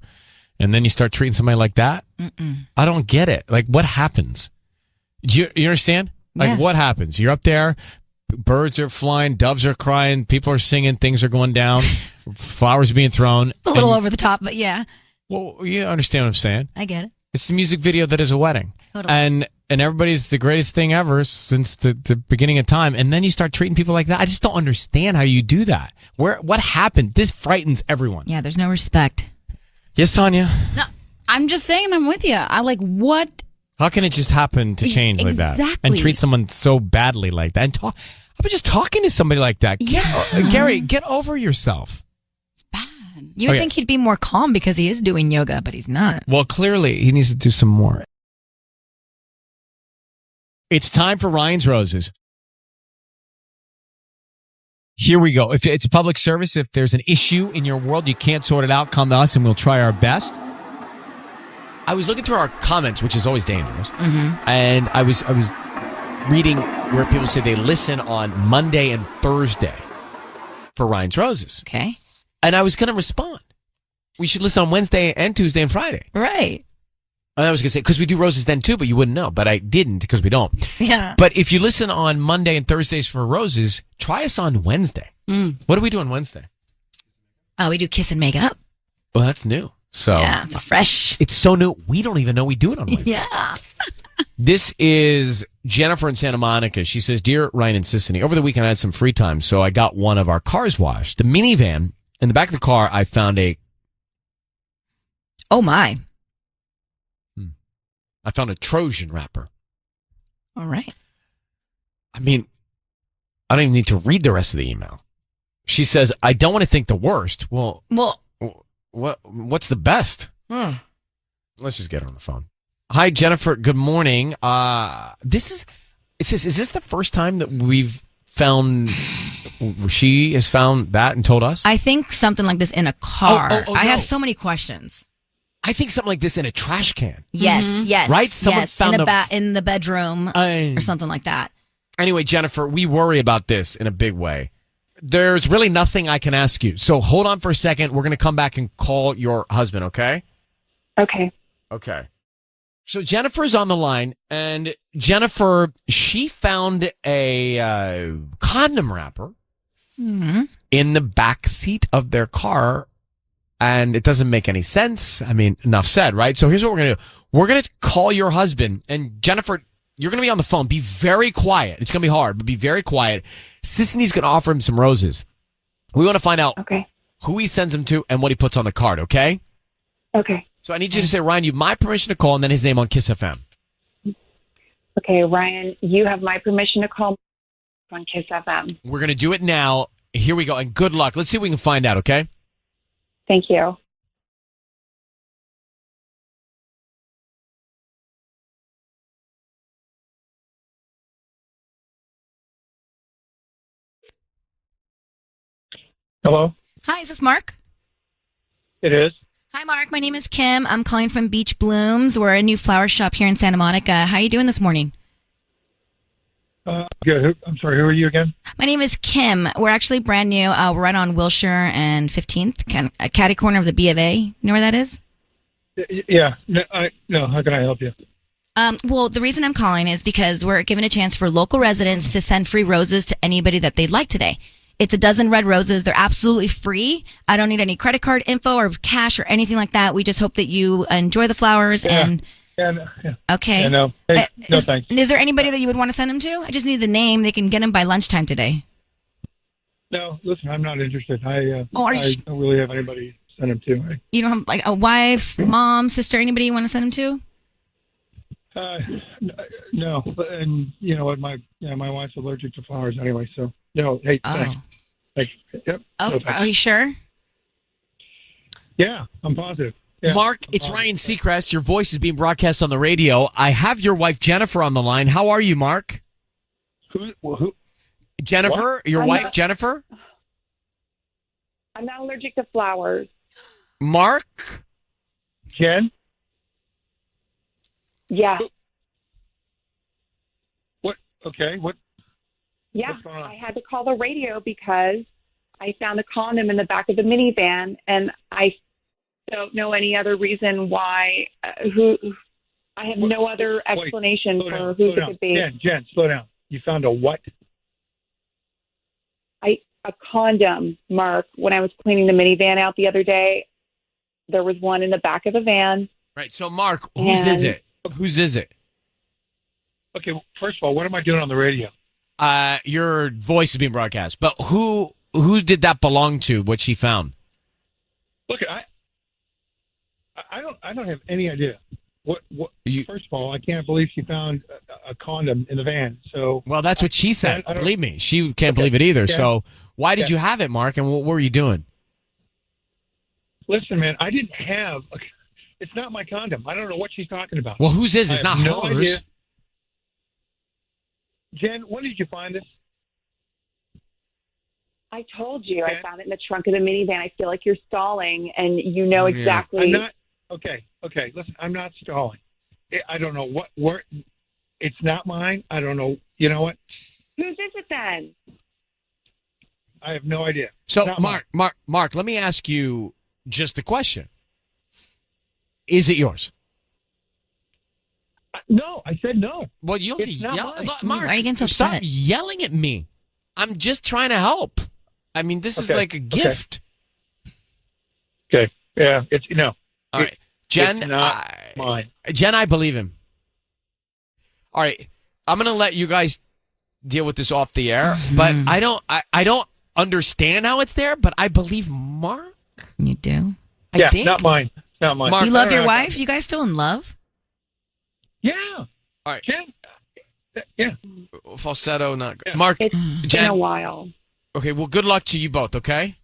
And then you start treating somebody like that. I don't get it. Like, what happens? You understand? Like, what happens? You're up there, birds are flying, doves are crying, people are singing, things are going down, flowers are being thrown. It's a little over the top, but yeah. Well, you understand what I'm saying. I get it. It's the music video that is a wedding. Totally. And everybody's the greatest thing ever since the beginning of time. And then you start treating people like that. I just don't understand how you do that. What happened? This frightens everyone. Yeah, there's no respect. Yes, Tanya? No, I'm just saying I'm with you. I like what? How can it just happen to change like that? And treat someone so badly like that? And talk. I was just talking to somebody like that. Gary, get over yourself. You would think he'd be more calm because he is doing yoga, but he's not. Well, clearly he needs to do some more. It's time for Ryan's Roses. Here we go. If it's a public service, if there's an issue in your world, you can't sort it out, come to us and we'll try our best. I was looking through our comments, which is always dangerous. And I was reading where people say they listen on Monday and Thursday for Ryan's Roses. Okay. And I was going to respond. We should listen on Wednesday and Tuesday and Friday. Right. And I was going to say, because we do roses then too, but you wouldn't know. But I didn't because we don't. Yeah. But if you listen on Monday and Thursdays for roses, try us on Wednesday. What do we do on Wednesday? We do kiss and make up. Well, that's new. So yeah, fresh. It's so new. We don't even know we do it on Wednesday. Yeah. This is Jennifer in Santa Monica. She says, Dear Ryan and Sissany, over the weekend I had some free time, so I got one of our cars washed. The minivan, in the back of the car, I found Oh, my. I found a Trojan wrapper. All right. I mean, I don't even need to read the rest of the email. She says, I don't want to think the worst. Well, what's the best? Let's just get her on the phone. Hi, Jennifer. Good morning. Is this the first time that she has found that and told us? I think something like this in a car. I no. have so many questions. I think something like this in a trash can. Yes, yes. Right? Someone found in the bedroom or something like that. Anyway, Jennifer, we worry about this in a big way. There's really nothing I can ask you. So hold on for a second. We're going to come back and call your husband, okay? Okay. Okay. So Jennifer's on the line, and Jennifer, she found a condom wrapper in the back seat of their car, and it doesn't make any sense. I mean, enough said, right? So here's what we're going to do. We're going to call your husband, and Jennifer, you're going to be on the phone. Be very quiet. It's going to be hard, but be very quiet. Sisney's going to offer him some roses. We want to find out who he sends them to and what he puts on the card, okay? Okay. So I need you to say, Ryan, you have my permission to call, and then his name on KIIS-FM. Okay, Ryan, you have my permission to call on KIIS-FM. We're going to do it now. Here we go, and good luck. Let's see if we can find out, okay? Thank you. Hello? Hi, is this Mark? It is. Hi, Mark. My name is Kim. I'm calling from Beach Blooms. We're a new flower shop here in Santa Monica. How are you doing this morning? Good. I'm sorry, who are you again? My name is Kim. We're actually brand new. We're right on Wilshire and 15th, catty corner of the B of A. You know where that is? Yeah. No, how can I help you? Well, the reason I'm calling is because we're giving a chance for local residents to send free roses to anybody that they'd like today. It's a dozen red roses. They're absolutely free. I don't need any credit card info or cash or anything like that. We just hope that you enjoy the flowers and... Yeah. Okay. Yeah, no. Hey, no, thanks. Is there anybody that you would want to send them to? I just need the name. They can get them by lunchtime today. No, listen, I'm not interested. I I don't really have anybody to send them to. You don't have like a wife, mom, sister, anybody you want to send them to? No, and you know what? My wife's allergic to flowers anyway, so no. Hey, thanks. Thanks. Yep. Oh, no, thanks. are you sure? Yeah, I'm positive. Yeah, Mark, it's Ryan Seacrest. Your voice is being broadcast on the radio. I have your wife, Jennifer, on the line. How are you, Mark? Who? Jennifer, What? your wife, Jennifer? I'm not allergic to flowers. Mark? Jen? Yeah. What? Okay, what? Yeah, What's going on? I had to call the radio because I found a condom in the back of the minivan, and I don't know any other reason why. I have no other explanation for who it could be. Jen, slow down. You found a what? A condom, Mark. When I was cleaning the minivan out the other day, there was one in the back of the van. Right. So, Mark, whose is it? Whose is it? Okay. Well, first of all, what am I doing on the radio? Your voice is being broadcast, but who did that belong to? What she found? Look, I don't have any idea. First of all, I can't believe she found a condom in the van. So, well, that's what she said. Believe me, she can't believe it either. Yeah. So, why did you have it, Mark? And what were you doing? Listen, man, I didn't have. It's not my condom. I don't know what she's talking about. Well, whose is it? It's I not have no hers. idea. Jen, when did you find this? I told you. I found it in the trunk of the minivan. I feel like you're stalling, and you know exactly. I'm not. Okay. Listen, I'm not stalling. I don't know where. It's not mine. I don't know. You know what? Whose is it then? I have no idea. So, Not mine. Mark, let me ask you just a question. Is it yours? No, I said no. Well, you don't It's not yell. mine. Look, Mark, Why are you getting so stop upset? yelling at me. I'm just trying to help. I mean, this is Okay, like a gift. Okay. Yeah. It's no. All right, Jen. It's not mine. Jen, I believe him. All right, I'm gonna let you guys deal with this off the air, but I don't understand how it's there, but I believe Mark. You do? Yeah, think. not mine. Not mine. Mark, You love your wife? You guys still in love? Yeah. All right. Jen. Yeah. Falsetto, not good. Mark. It's Jen. been a while. Okay, well, good luck to you both. Okay.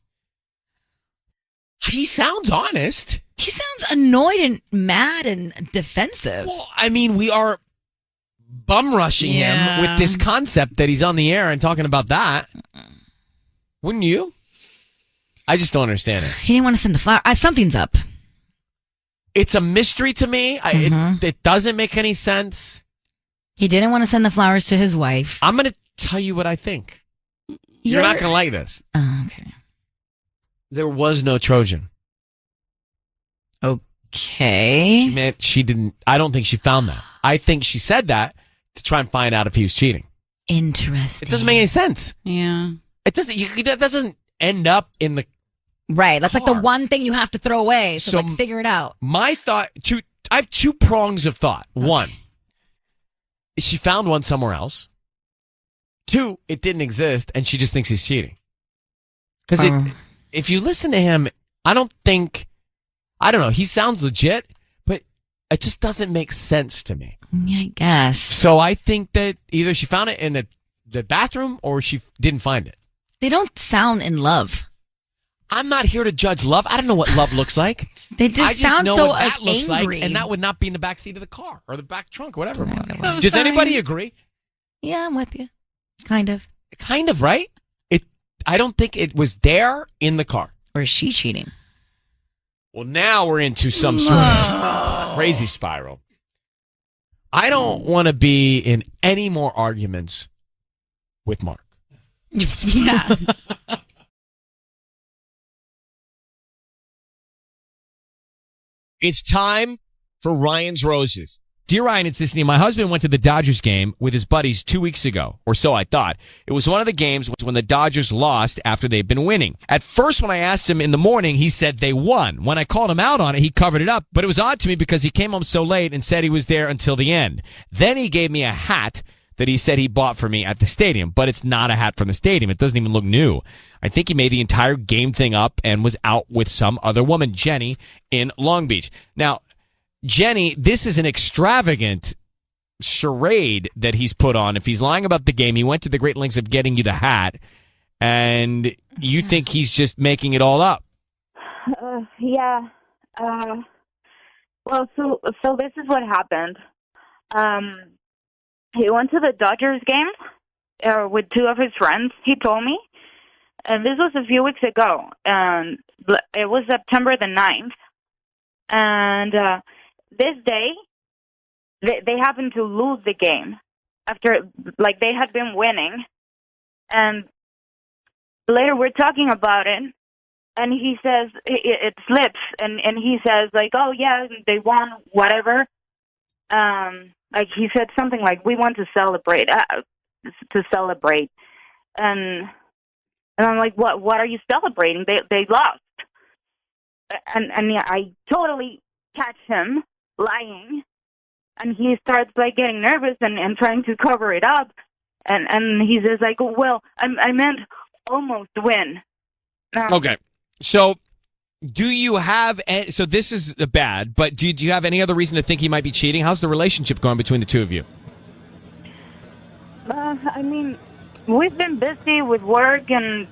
He sounds honest. He sounds annoyed and mad and defensive. Well, I mean, we are bum rushing him with this concept that he's on the air and talking about that. Wouldn't you? I just don't understand it. He didn't want to send the flower. Something's up. It's a mystery to me. It doesn't make any sense. He didn't want to send the flowers to his wife. I'm going to tell you what I think. You're not going to like this. Oh, okay. There was no Trojan. Okay. She didn't. I don't think she found that. I think she said that to try and find out if he was cheating. Interesting. It doesn't make any sense. Yeah. It doesn't. That doesn't end up in the right. That's car. like the one thing you have to throw away. So like, figure it out. My thought. I have two prongs of thought. Okay. One, she found one somewhere else. Two, it didn't exist, and she just thinks he's cheating. Because if you listen to him, I don't know. He sounds legit, but it just doesn't make sense to me. Yeah, I guess. So I think that either she found it in the bathroom or she didn't find it. They don't sound in love. I'm not here to judge love. I don't know what love looks like. They just sound know so what that looks like, angry. and that would not be in the back seat of the car or the back trunk or whatever. Does anybody agree? Yeah, I'm with you. Kind of. Kind of, right? I don't think it was there in the car. Or is she cheating? Well, now we're into some sort of crazy spiral. I don't want to be in any more arguments with Mark. Yeah. It's time for Ryan's Roses. Dear Ryan and Sissany, my husband went to the Dodgers game with his buddies 2 weeks ago, or so I thought. It was one of the games when the Dodgers lost after they'd been winning. At first, when I asked him in the morning, he said they won. When I called him out on it, he covered it up, but it was odd to me because he came home so late and said he was there until the end. Then he gave me a hat that he said he bought for me at the stadium, but it's not a hat from the stadium. It doesn't even look new. I think he made the entire game thing up and was out with some other woman, Jenny, in Long Beach. Now, Jenny, this is an extravagant charade that he's put on. If he's lying about the game, he went to the great lengths of getting you the hat, and you think he's just making it all up. Yeah. Well, so this is what happened. He went to the Dodgers game with two of his friends, he told me. And this was a few weeks ago. And it was September the 9th. And this day, they happened to lose the game after, like, they had been winning. And later we're talking about it, and he says, it slips, and he says, like, oh, yeah, they won, whatever. Like, he said something like, we want to celebrate. And I'm like, what are you celebrating? They lost. And yeah, I totally catch him lying, and he starts like getting nervous and trying to cover it up, and he says like, well, I meant almost win. Okay, so do you have? So this is bad, but do you have any other reason to think he might be cheating? How's the relationship going between the two of you? I mean, we've been busy with work, and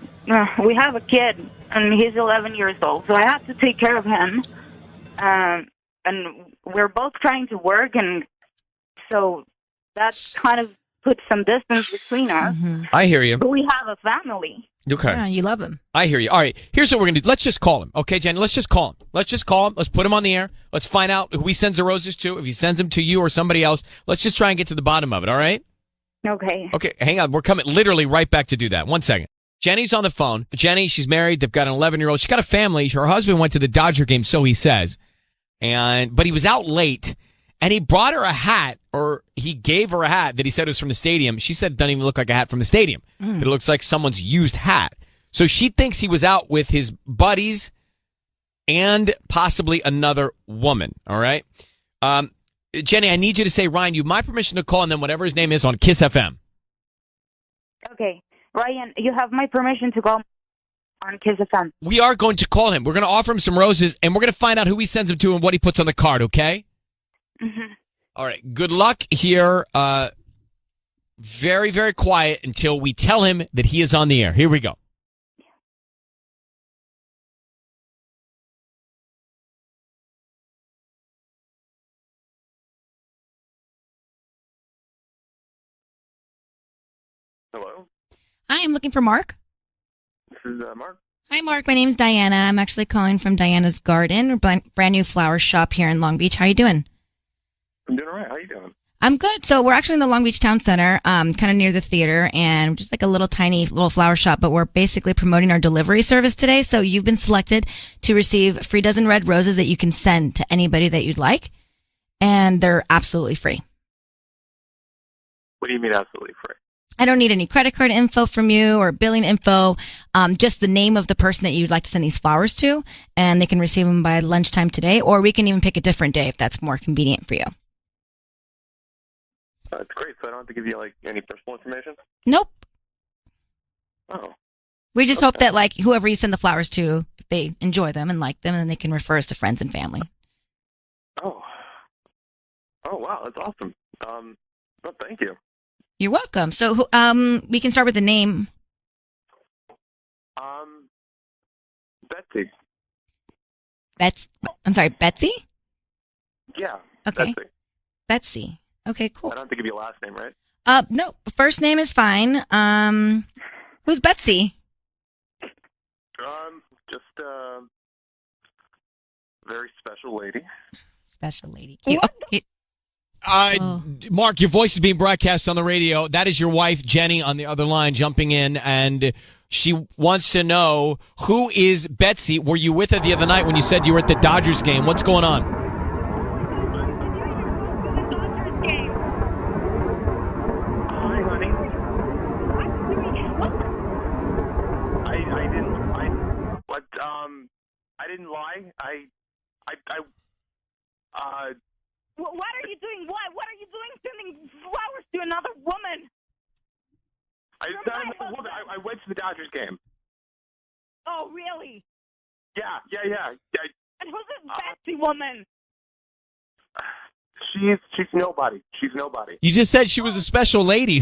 we have a kid, and he's 11 years old, so I have to take care of him. And we're both trying to work, and so that kind of puts some distance between us. Mm-hmm. I hear you. But we have a family. Okay. Yeah, you love him. I hear you. All right, here's what we're going to do. Let's just call him. Okay, Jenny, let's just call him. Let's put him on the air. Let's find out who he sends the roses to, if he sends them to you or somebody else. Let's just try and get to the bottom of it, all right? Okay. Okay, hang on. We're coming literally right back to do that. 1 second. Jenny's on the phone. Jenny, she's married. They've got an 11-year-old. She's got a family. Her husband went to the Dodger game, so he says. But he was out late, and he brought her a hat, or he gave her a hat that he said was from the stadium. She said it doesn't even look like a hat from the stadium. It looks like someone's used hat. So she thinks he was out with his buddies and possibly another woman, all right? Jenny, I need you to say, Ryan, you have my permission to call, and then whatever his name is on KIIS-FM. Okay. Ryan, you have my permission to call on KIIS-FM. We are going to call him. We're going to offer him some roses, and we're going to find out who he sends them to and what he puts on the card, okay? Mm-hmm. All right. Good luck here. Very, very quiet until we tell him that he is on the air. Here we go. Hello, Hi, I'm looking for Mark. this is Mark. Hi, Mark. My name's Diana. I'm actually calling from Diana's Garden, a brand new flower shop here in Long Beach. How you doing? I'm doing all right. How you doing? I'm good. So we're actually in the Long Beach Town Center, kind of near the theater, and just like a little tiny little flower shop, but we're basically promoting our delivery service today. So you've been selected to receive a free dozen red roses that you can send to anybody that you'd like, and they're absolutely free. What do you mean absolutely free? I don't need any credit card info from you or billing info, just the name of the person that you'd like to send these flowers to, and they can receive them by lunchtime today, or we can even pick a different day if that's more convenient for you. It's great. So I don't have to give you like any personal information. Nope. Oh, We just hope that like whoever you send the flowers to, if they enjoy them and like them, and then they can refer us to friends and family. oh, wow, that's awesome. Well, thank you. You're welcome. So we can start with the name. Betsy. I'm sorry, Betsy? Yeah. Okay. Betsy. Betsy. Okay, cool. I don't have to give you a last name, right? No, first name is fine. Who's Betsy? Just a very special lady. Special lady. Cute. Okay. Mark, your voice is being broadcast on the radio. That is your wife, Jenny, on the other line jumping in, and she wants to know, who is Betsy? Were you with her the other night when you said you were at the Dodgers game? What's going on? Hi, honey. I didn't lie. What are you doing? What are you doing sending flowers to another woman? I went to the Dodgers game. Oh, really? Yeah. And who's this Betsy woman? She's nobody. She's nobody. You just said she was a special lady.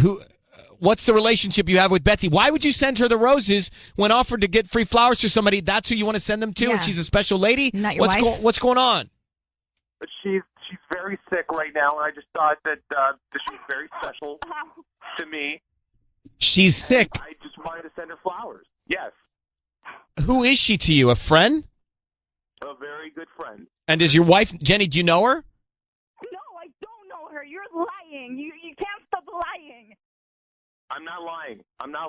What's the relationship you have with Betsy? Why would you send her the roses when offered to get free flowers to somebody? That's who you want to send them to, Yeah. and she's a special lady? Not your wife? What's going on? But she's very sick right now, and I just thought that she's very special to me. She's sick. I just wanted to send her flowers. Yes, Who is she to you? A friend? a very good friend. And is your wife, Jenny, do you know her? No, I don't know her. You're lying. You can't stop lying. I'm not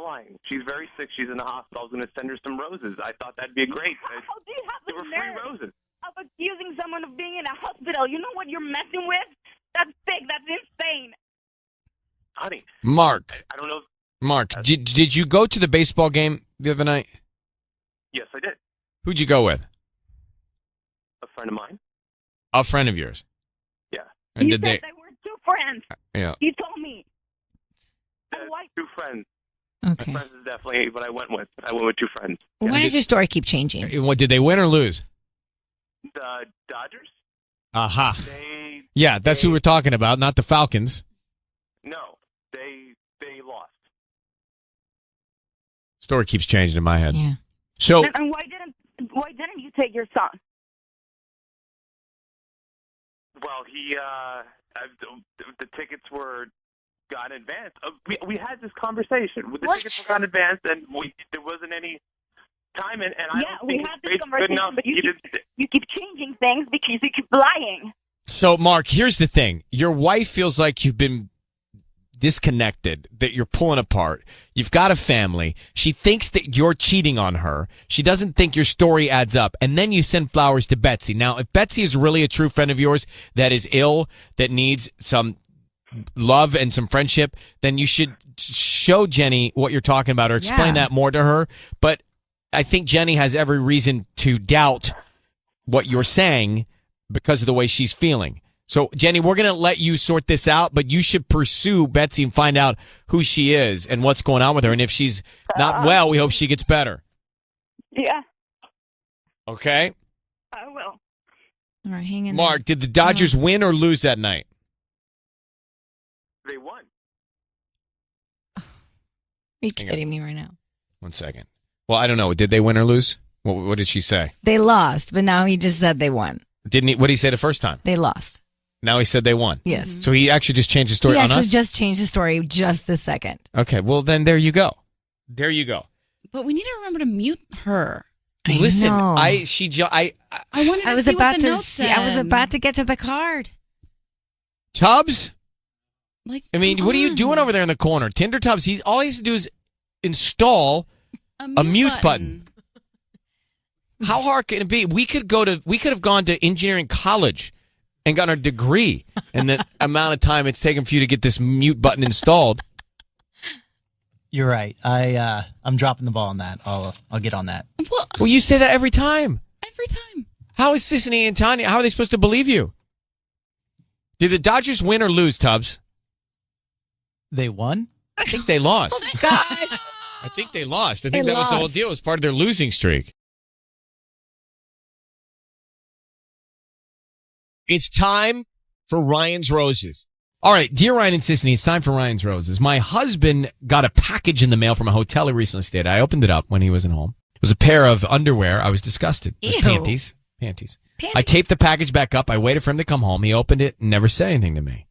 lying. She's very sick. She's in the hospital. I was going to send her some roses. I thought that'd be great. How do you have They the were free nerve roses. of accusing someone of being in a hospital? You know what you're messing with? That's sick. That's insane. Honey, Mark. I don't know. Mark, did you go to the baseball game the other night? Yes, I did. Who'd you go with? A friend of mine. A friend of yours. Yeah. And You did said they? they were two friends. Yeah. You told me. Two friends. Okay. My friends is definitely what I went with. I went with two friends. Why does your story keep changing? What, did they win or lose? The Dodgers? Aha. Yeah, that's who we're talking about, not the Falcons. No, they lost. Story keeps changing in my head. Yeah. So And why didn't you take your son? Well, the tickets were got in advance. We had this conversation. The tickets were got in advance, and there wasn't any time. And I don't we think had it's this good conversation, enough. but you keep changing things because you keep lying. So, Mark, here's the thing. Your wife feels like you've been disconnected, that you're pulling apart. You've got a family. She thinks that you're cheating on her. She doesn't think your story adds up. And then you send flowers to Betsy. Now, if Betsy is really a true friend of yours that is ill, that needs some love and some friendship, then you should show Jenny what you're talking about or explain that more to her. But I think Jenny has every reason to doubt what you're saying because of the way she's feeling. So, Jenny, we're going to let you sort this out, but you should pursue Betsy and find out who she is and what's going on with her. And if she's not well, we hope she gets better. Yeah, Okay? I will. All right, hang in Mark, did the Dodgers win or lose that night? They won. Are you kidding me right now? 1 second. Well, I don't know. Did they win or lose? What did she say? They lost, but now he just said they won. What did he say the first time? They lost. Now he said they won. Yes. So he actually just changed the story He on actually us? just changed the story just this second. Okay, well, then there you go. There you go. But we need to remember to mute her. Listen, know. I wanted to I was see about what the to note see, I was said. about to get to the card. Tubbs? Like, I mean, what are you doing over there in the corner? Tinder Tubbs, all he has to do is install a mute button. How hard can it be? We could have gone to engineering college and gotten our degree in the amount of time it's taken for you to get this mute button installed. You're right. I'm dropping the ball on that. I'll get on that. Well, you say that every time. Every time. How is Sissany and Tanya, how are they supposed to believe you? Did the Dodgers win or lose, Tubbs? They won? I think they lost. Oh, gosh. I think they lost. I think They that was the whole lost. deal. It was part of their losing streak. It's time for Ryan's Roses. All right, dear Ryan and Sissany, it's time for Ryan's Roses. My husband got a package in the mail from a hotel he recently stayed at. I opened it up when he wasn't home. It was a pair of underwear. I was disgusted. It was Ew. Panties. I taped the package back up. I waited for him to come home. He opened it and never said anything to me.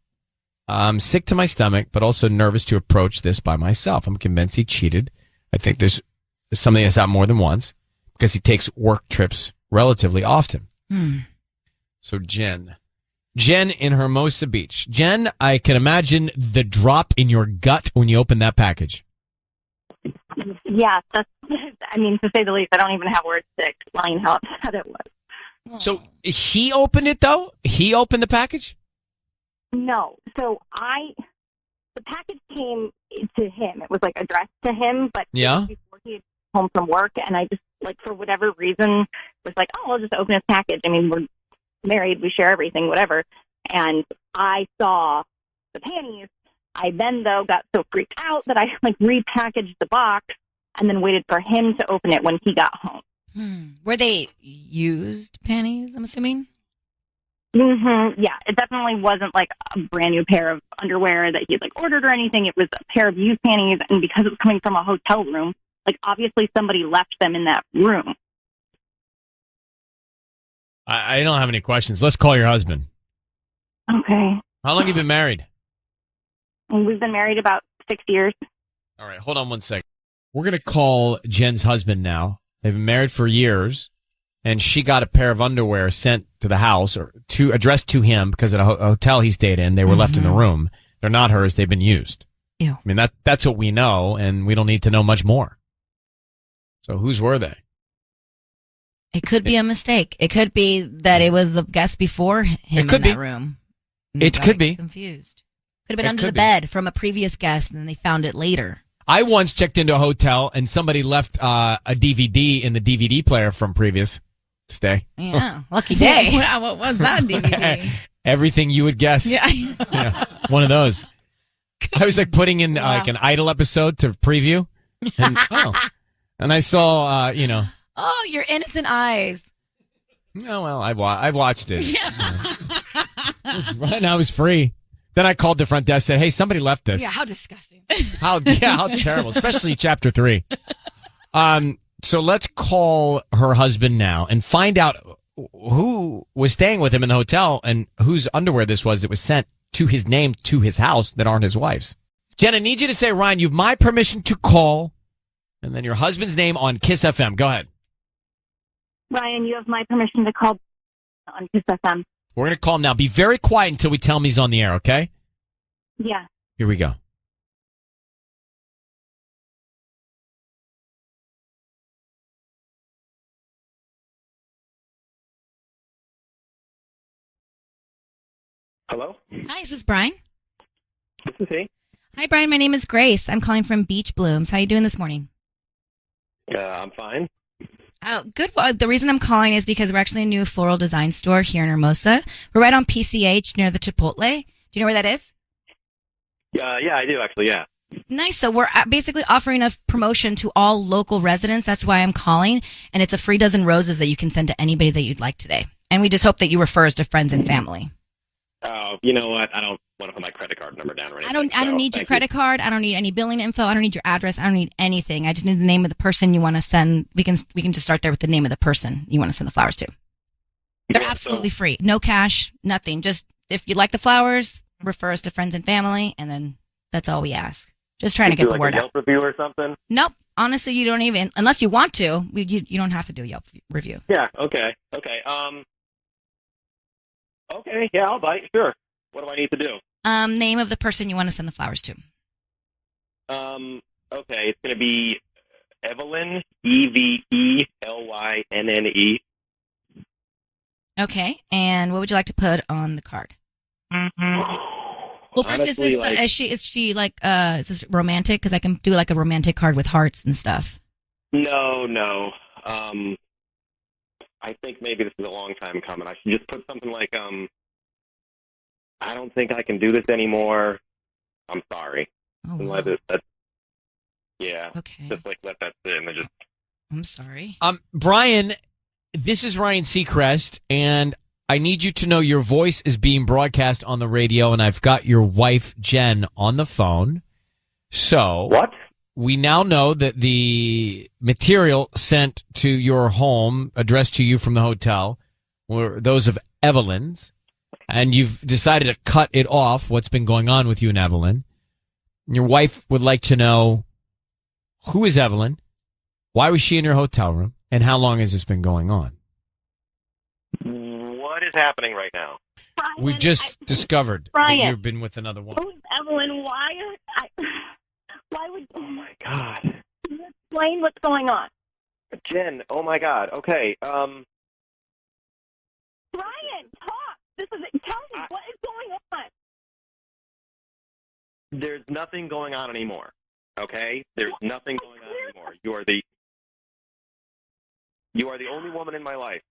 I'm sick to my stomach, but also nervous to approach this by myself. I'm convinced he cheated. I think there's something that's out more than once because he takes work trips relatively often. So Jen in Hermosa Beach. Jen, I can imagine the drop in your gut when you open that package. Yeah, that's, I mean, to say the least, I don't even have words to explain how upset it was. So he opened it, though? He opened the package? No. So the package came to him. It was like addressed to him, but Yeah. before he had home from work, and I just, like, for whatever reason, was like, oh, I'll just open his package. I mean, we're married, we share everything, whatever. And I saw the panties. I then, though, got so freaked out that I, like, repackaged the box and then waited for him to open it when he got home. Were they used panties, I'm assuming? Yeah, it definitely wasn't like a brand new pair of underwear that he had like ordered or anything. It was a pair of used panties, and because it was coming from a hotel room, like obviously somebody left them in that room. I don't have any questions. Let's call your husband. Okay. How long have you been married? And we've been married about 6 years. All right, hold on one second. We're going to call Jen's husband now. They've been married for years, and she got a pair of underwear sent to the house or addressed to him because at a hotel he stayed in, they were left in the room. They're not hers. They've been used. Ew. I mean, that's what we know, and we don't need to know much more. So whose were they? It could be a mistake. It could be that it was the guest before him It could in that be. room. It could be. Confused. Could have been It under could the be. bed from a previous guest, and then they found it later. I once checked into a hotel, and somebody left a DVD in the DVD player from previous stay. Yeah, lucky day. Wow, what was that DVD? Everything you would guess. Yeah. Yeah, one of those. I was like putting in like an Idol episode to preview, and I saw, Oh, your innocent eyes. Oh, well, I watched it. Right now it was free. Then I called the front desk, said, "Hey, somebody left this. Yeah, how disgusting. How terrible, especially chapter 3." So let's call her husband now and find out who was staying with him in the hotel and whose underwear this was that was sent to his name to his house that aren't his wife's. Jen, I need you to say, Ryan, you have my permission to call, and then your husband's name on KIIS-FM. Go ahead. Ryan, you have my permission to call on KIIS-FM. We're going to call him now. Be very quiet until we tell him he's on the air, okay? Yeah. Here we go. Hello? Hi, is this Brian? This is he. Hi, Brian. My name is Grace. I'm calling from Beach Blooms. How you doing this morning? I'm fine. Oh, good. Well, the reason I'm calling is because we're actually a new floral design store here in Hermosa. We're right on PCH near the Chipotle. Do you know where that is? Yeah, I do actually, yeah. Nice. So we're basically offering a promotion to all local residents. That's why I'm calling. And it's a free dozen roses that you can send to anybody that you'd like today. And we just hope that you refer us to friends and family. Oh, you know what? I don't want to put my credit card number down or anything. I don't need your credit card. I don't need any billing info. I don't need your address. I don't need anything. I just need the name of the person you want to send. We can just start there with the name of the person you want to send the flowers to. They're absolutely free. No cash, nothing. Just if you like the flowers, refer us to friends and family, and then that's all we ask. Just trying to Do get the like word a out. Yelp review or something. Nope. Honestly, you don't even, unless you want to, you don't have to do a Yelp review. Yeah. Okay. Okay. Okay. Yeah, I'll bite. Sure. What do I need to do? Name of the person you want to send the flowers to. Okay. It's going to be Evelyn, Evelynne. Okay. And what would you like to put on the card? Well, first, Honestly, is she like, is this romantic? Because I can do like a romantic card with hearts and stuff. No. I think maybe this is a long time coming. I should just put something like, I don't think I can do this anymore. I'm sorry. Oh, And wow. let it, yeah. Okay. Just like let that sit and then just. I'm sorry. Brian, this is Ryan Seacrest, and I need you to know your voice is being broadcast on the radio, and I've got your wife, Jen, on the phone. So what? We now know that the material sent to your home, addressed to you from the hotel, were those of Evelyn's, and you've decided to cut it off, what's been going on with you and Evelyn. Your wife would like to know, who is Evelyn? Why was she in your hotel room? And how long has this been going on? What is happening right now? We've just discovered that Brian. you've been with another woman. Who's Evelyn? Why would? Oh my God. Can you explain what's going on? Jen, oh my God. Okay. Brian, talk. Tell me what is going on. There's nothing going on anymore. Okay? There's nothing going on anymore. You are the only woman in my life.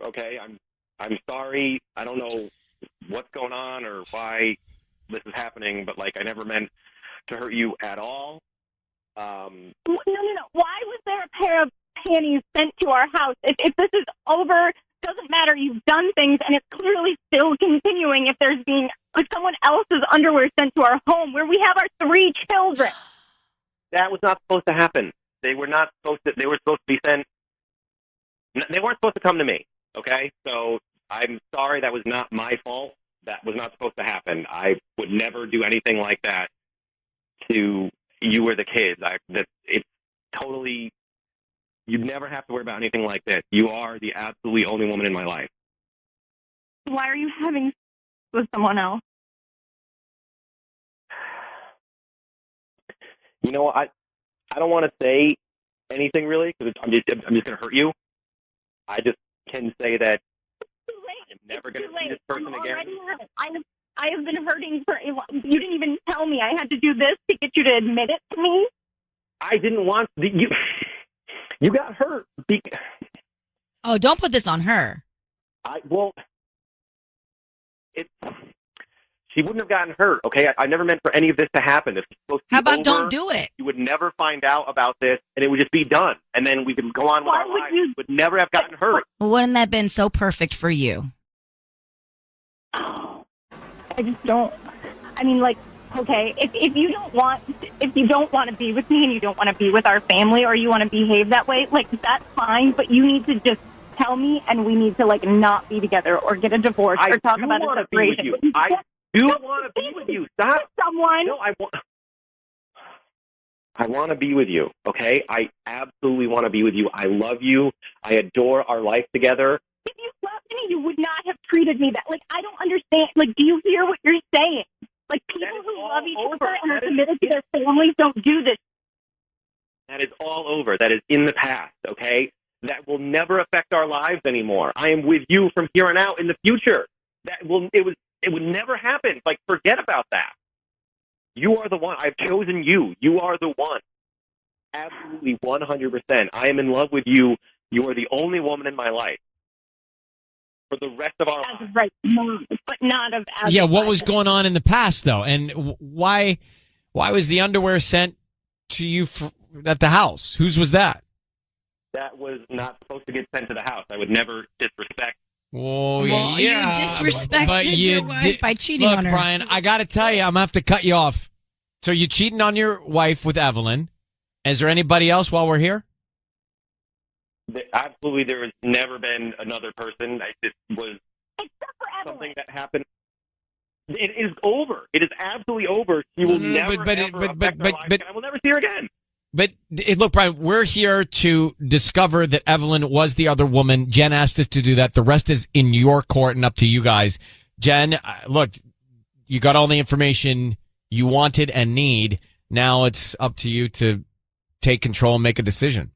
Okay? I'm sorry. I don't know what's going on or why this is happening, but like I never meant to hurt you at all. No. Why was there a pair of panties sent to our house? If this is over, doesn't matter. You've done things, and it's clearly still continuing. If there's being someone else's underwear sent to our home, where we have our 3 children. That was not supposed to happen. They were not supposed to. They were supposed to be sent. They weren't supposed to come to me. Okay, so I'm sorry. That was not my fault. That was not supposed to happen. I would never do anything like that to you or the kids. It's totally. You'd never have to worry about anything like this. You are the absolutely only woman in my life. Why are you having sex with someone else? You know, I don't want to say anything really because I'm just going to hurt you. I just can say that I'm never going to see this person again. I have been hurting for. You didn't even tell me. I had to do this to get you to admit it to me. I didn't want you. You got hurt. Oh, don't put this on her. She wouldn't have gotten hurt, okay? I never meant for any of this to happen. If it's supposed to be How about over, don't do it? You would never find out about this, and it would just be done. And then we could go on with our lives. You would never have gotten hurt. Well, wouldn't that have been so perfect for you? I just don't. I mean, like, okay, if you don't want to be with me and you don't want to be with our family or you want to behave that way, like that's fine. But you need to just tell me, and we need to like not be together or get a divorce or talk about a separation. I do want to be with you. Stop. Someone. No, I want to be with you. Okay, I absolutely want to be with you. I love you. I adore our life together. If you loved me, you would not have treated me that. Like, I don't understand. Like, do you hear what you're saying? Like, people who love each other and are committed to their families don't do this. That is all over. That is in the past, okay? That will never affect our lives anymore. I am with you from here on out in the future. It would never happen. Like, forget about that. You are the one. I've chosen you. You are the one. Absolutely 100%. I am in love with you. You are the only woman in my life. For the rest of our lives. Right, but not of. Yeah, what was going on in the past, though? And why was the underwear sent to you at the house? Whose was that? That was not supposed to get sent to the house. I would never disrespect. Oh, well, yeah. You disrespected your wife by cheating on her. Look, Brian, I got to tell you, I'm going to have to cut you off. So you cheating on your wife with Evelyn. Is there anybody else while we're here? Absolutely, there has never been another person. This was something that happened. It is over. It is absolutely over. She will never, ever affect her life again. I will never see her again. But look, Brian, we're here to discover that Evelyn was the other woman. Jen asked us to do that. The rest is in your court and up to you guys. Jen, look, you got all the information you wanted and need. Now it's up to you to take control and make a decision.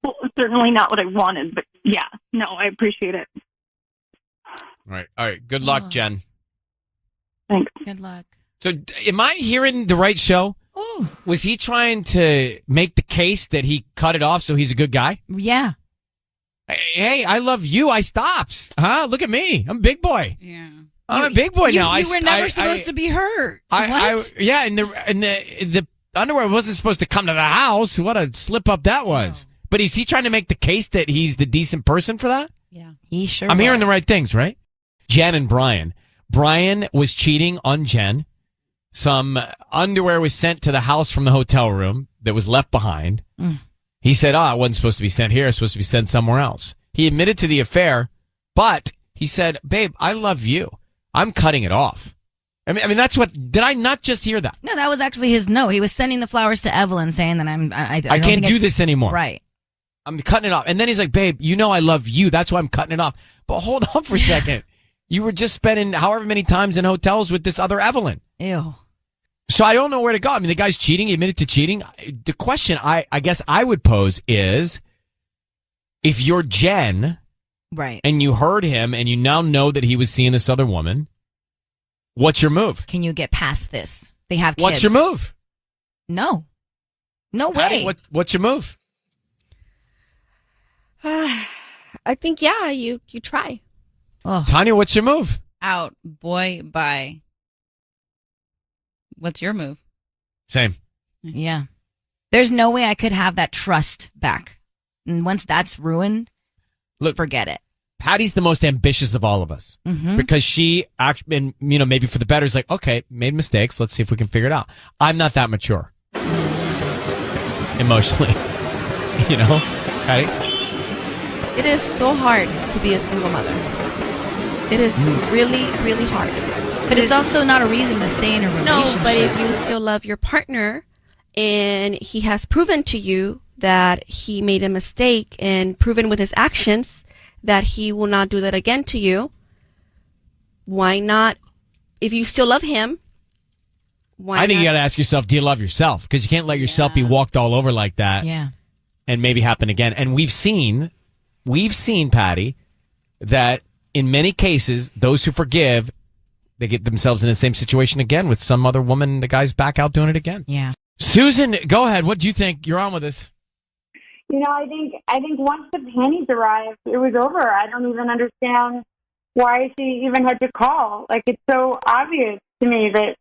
Well, certainly not what I wanted, but yeah, no, I appreciate it. All right. Good luck, Jen. Thanks. Good luck. So am I hearing the right show? Ooh. Was he trying to make the case that he cut it off so he's a good guy? Yeah. Hey, I love you. I stops. Huh? Look at me. I'm a big boy. Yeah. I'm a big boy now. You were never supposed to be hurt. Yeah, and the underwear wasn't supposed to come to the house. What a slip up that was. But is he trying to make the case that he's the decent person for that? Yeah. He sure I'm was. hearing the right things, right? Jen and Brian. Brian was cheating on Jen. Some underwear was sent to the house from the hotel room that was left behind. He said, it wasn't supposed to be sent here. It was supposed to be sent somewhere else. He admitted to the affair, but he said, babe, I love you. I'm cutting it off. I mean, that's what, did I not just hear that? No, that was actually his note. He was sending the flowers to Evelyn saying that I can't do this anymore. Right. I'm cutting it off. And then he's like, babe, you know I love you. That's why I'm cutting it off. But hold on for a second. You were just spending however many times in hotels with this other Evelyn. Ew. So I don't know where to go. I mean, the guy's cheating. He admitted to cheating. The question I guess I would pose is, if you're Jen, right, and you heard him and you now know that he was seeing this other woman, what's your move? Can you get past this? They have kids. What's your move? No Patty, way. What's your move? I think, you try. Oh. Tanya, what's your move? Out. Boy, bye. What's your move? Same. Yeah. There's no way I could have that trust back. And once that's ruined, forget it. Patty's the most ambitious of all of us because she, and maybe for the better, is like, okay, made mistakes. Let's see if we can figure it out. I'm not that mature emotionally, Patty. It is so hard to be a single mother. It is really, really hard. But it's also not a reason to stay in a relationship. No, but if you still love your partner and he has proven to you that he made a mistake and proven with his actions that he will not do that again to you, why not? If you still love him, I think you got to ask yourself, do you love yourself? Because you can't let yourself be walked all over like that. Yeah. And maybe happen again. And we've seen, Patty, that in many cases, those who forgive, they get themselves in the same situation again with some other woman. The guy's back out doing it again. Yeah. Susan, go ahead. What do you think? You're on with us. I think once the panties arrived, it was over. I don't even understand why she even had to call. Like, it's so obvious to me that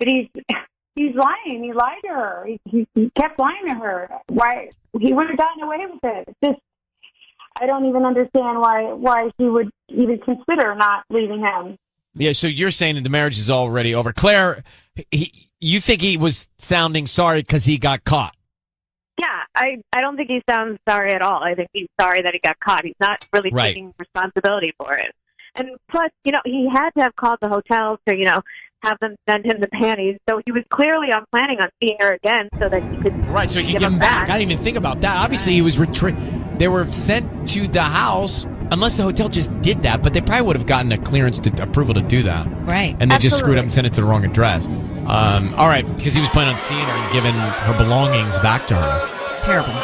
he's lying. He lied to her. He kept lying to her. Why he would have gotten away with it? It's just, I don't even understand why she would even consider not leaving him. Yeah, so you're saying that the marriage is already over. Claire, you think he was sounding sorry because he got caught? Yeah, I don't think he sounds sorry at all. I think he's sorry that he got caught. He's not really taking responsibility for it. And plus, he had to have called the hotel to, have them send him the panties. So he was clearly planning on seeing her again so that he could so he could give them back. I didn't even think about that. Obviously, he was they were sent to the house, unless the hotel just did that, but they probably would have gotten a clearance approval to do that. Right. And they just screwed up and sent it to the wrong address. All right, because he was planning on seeing her and giving her belongings back to her. It's terrible.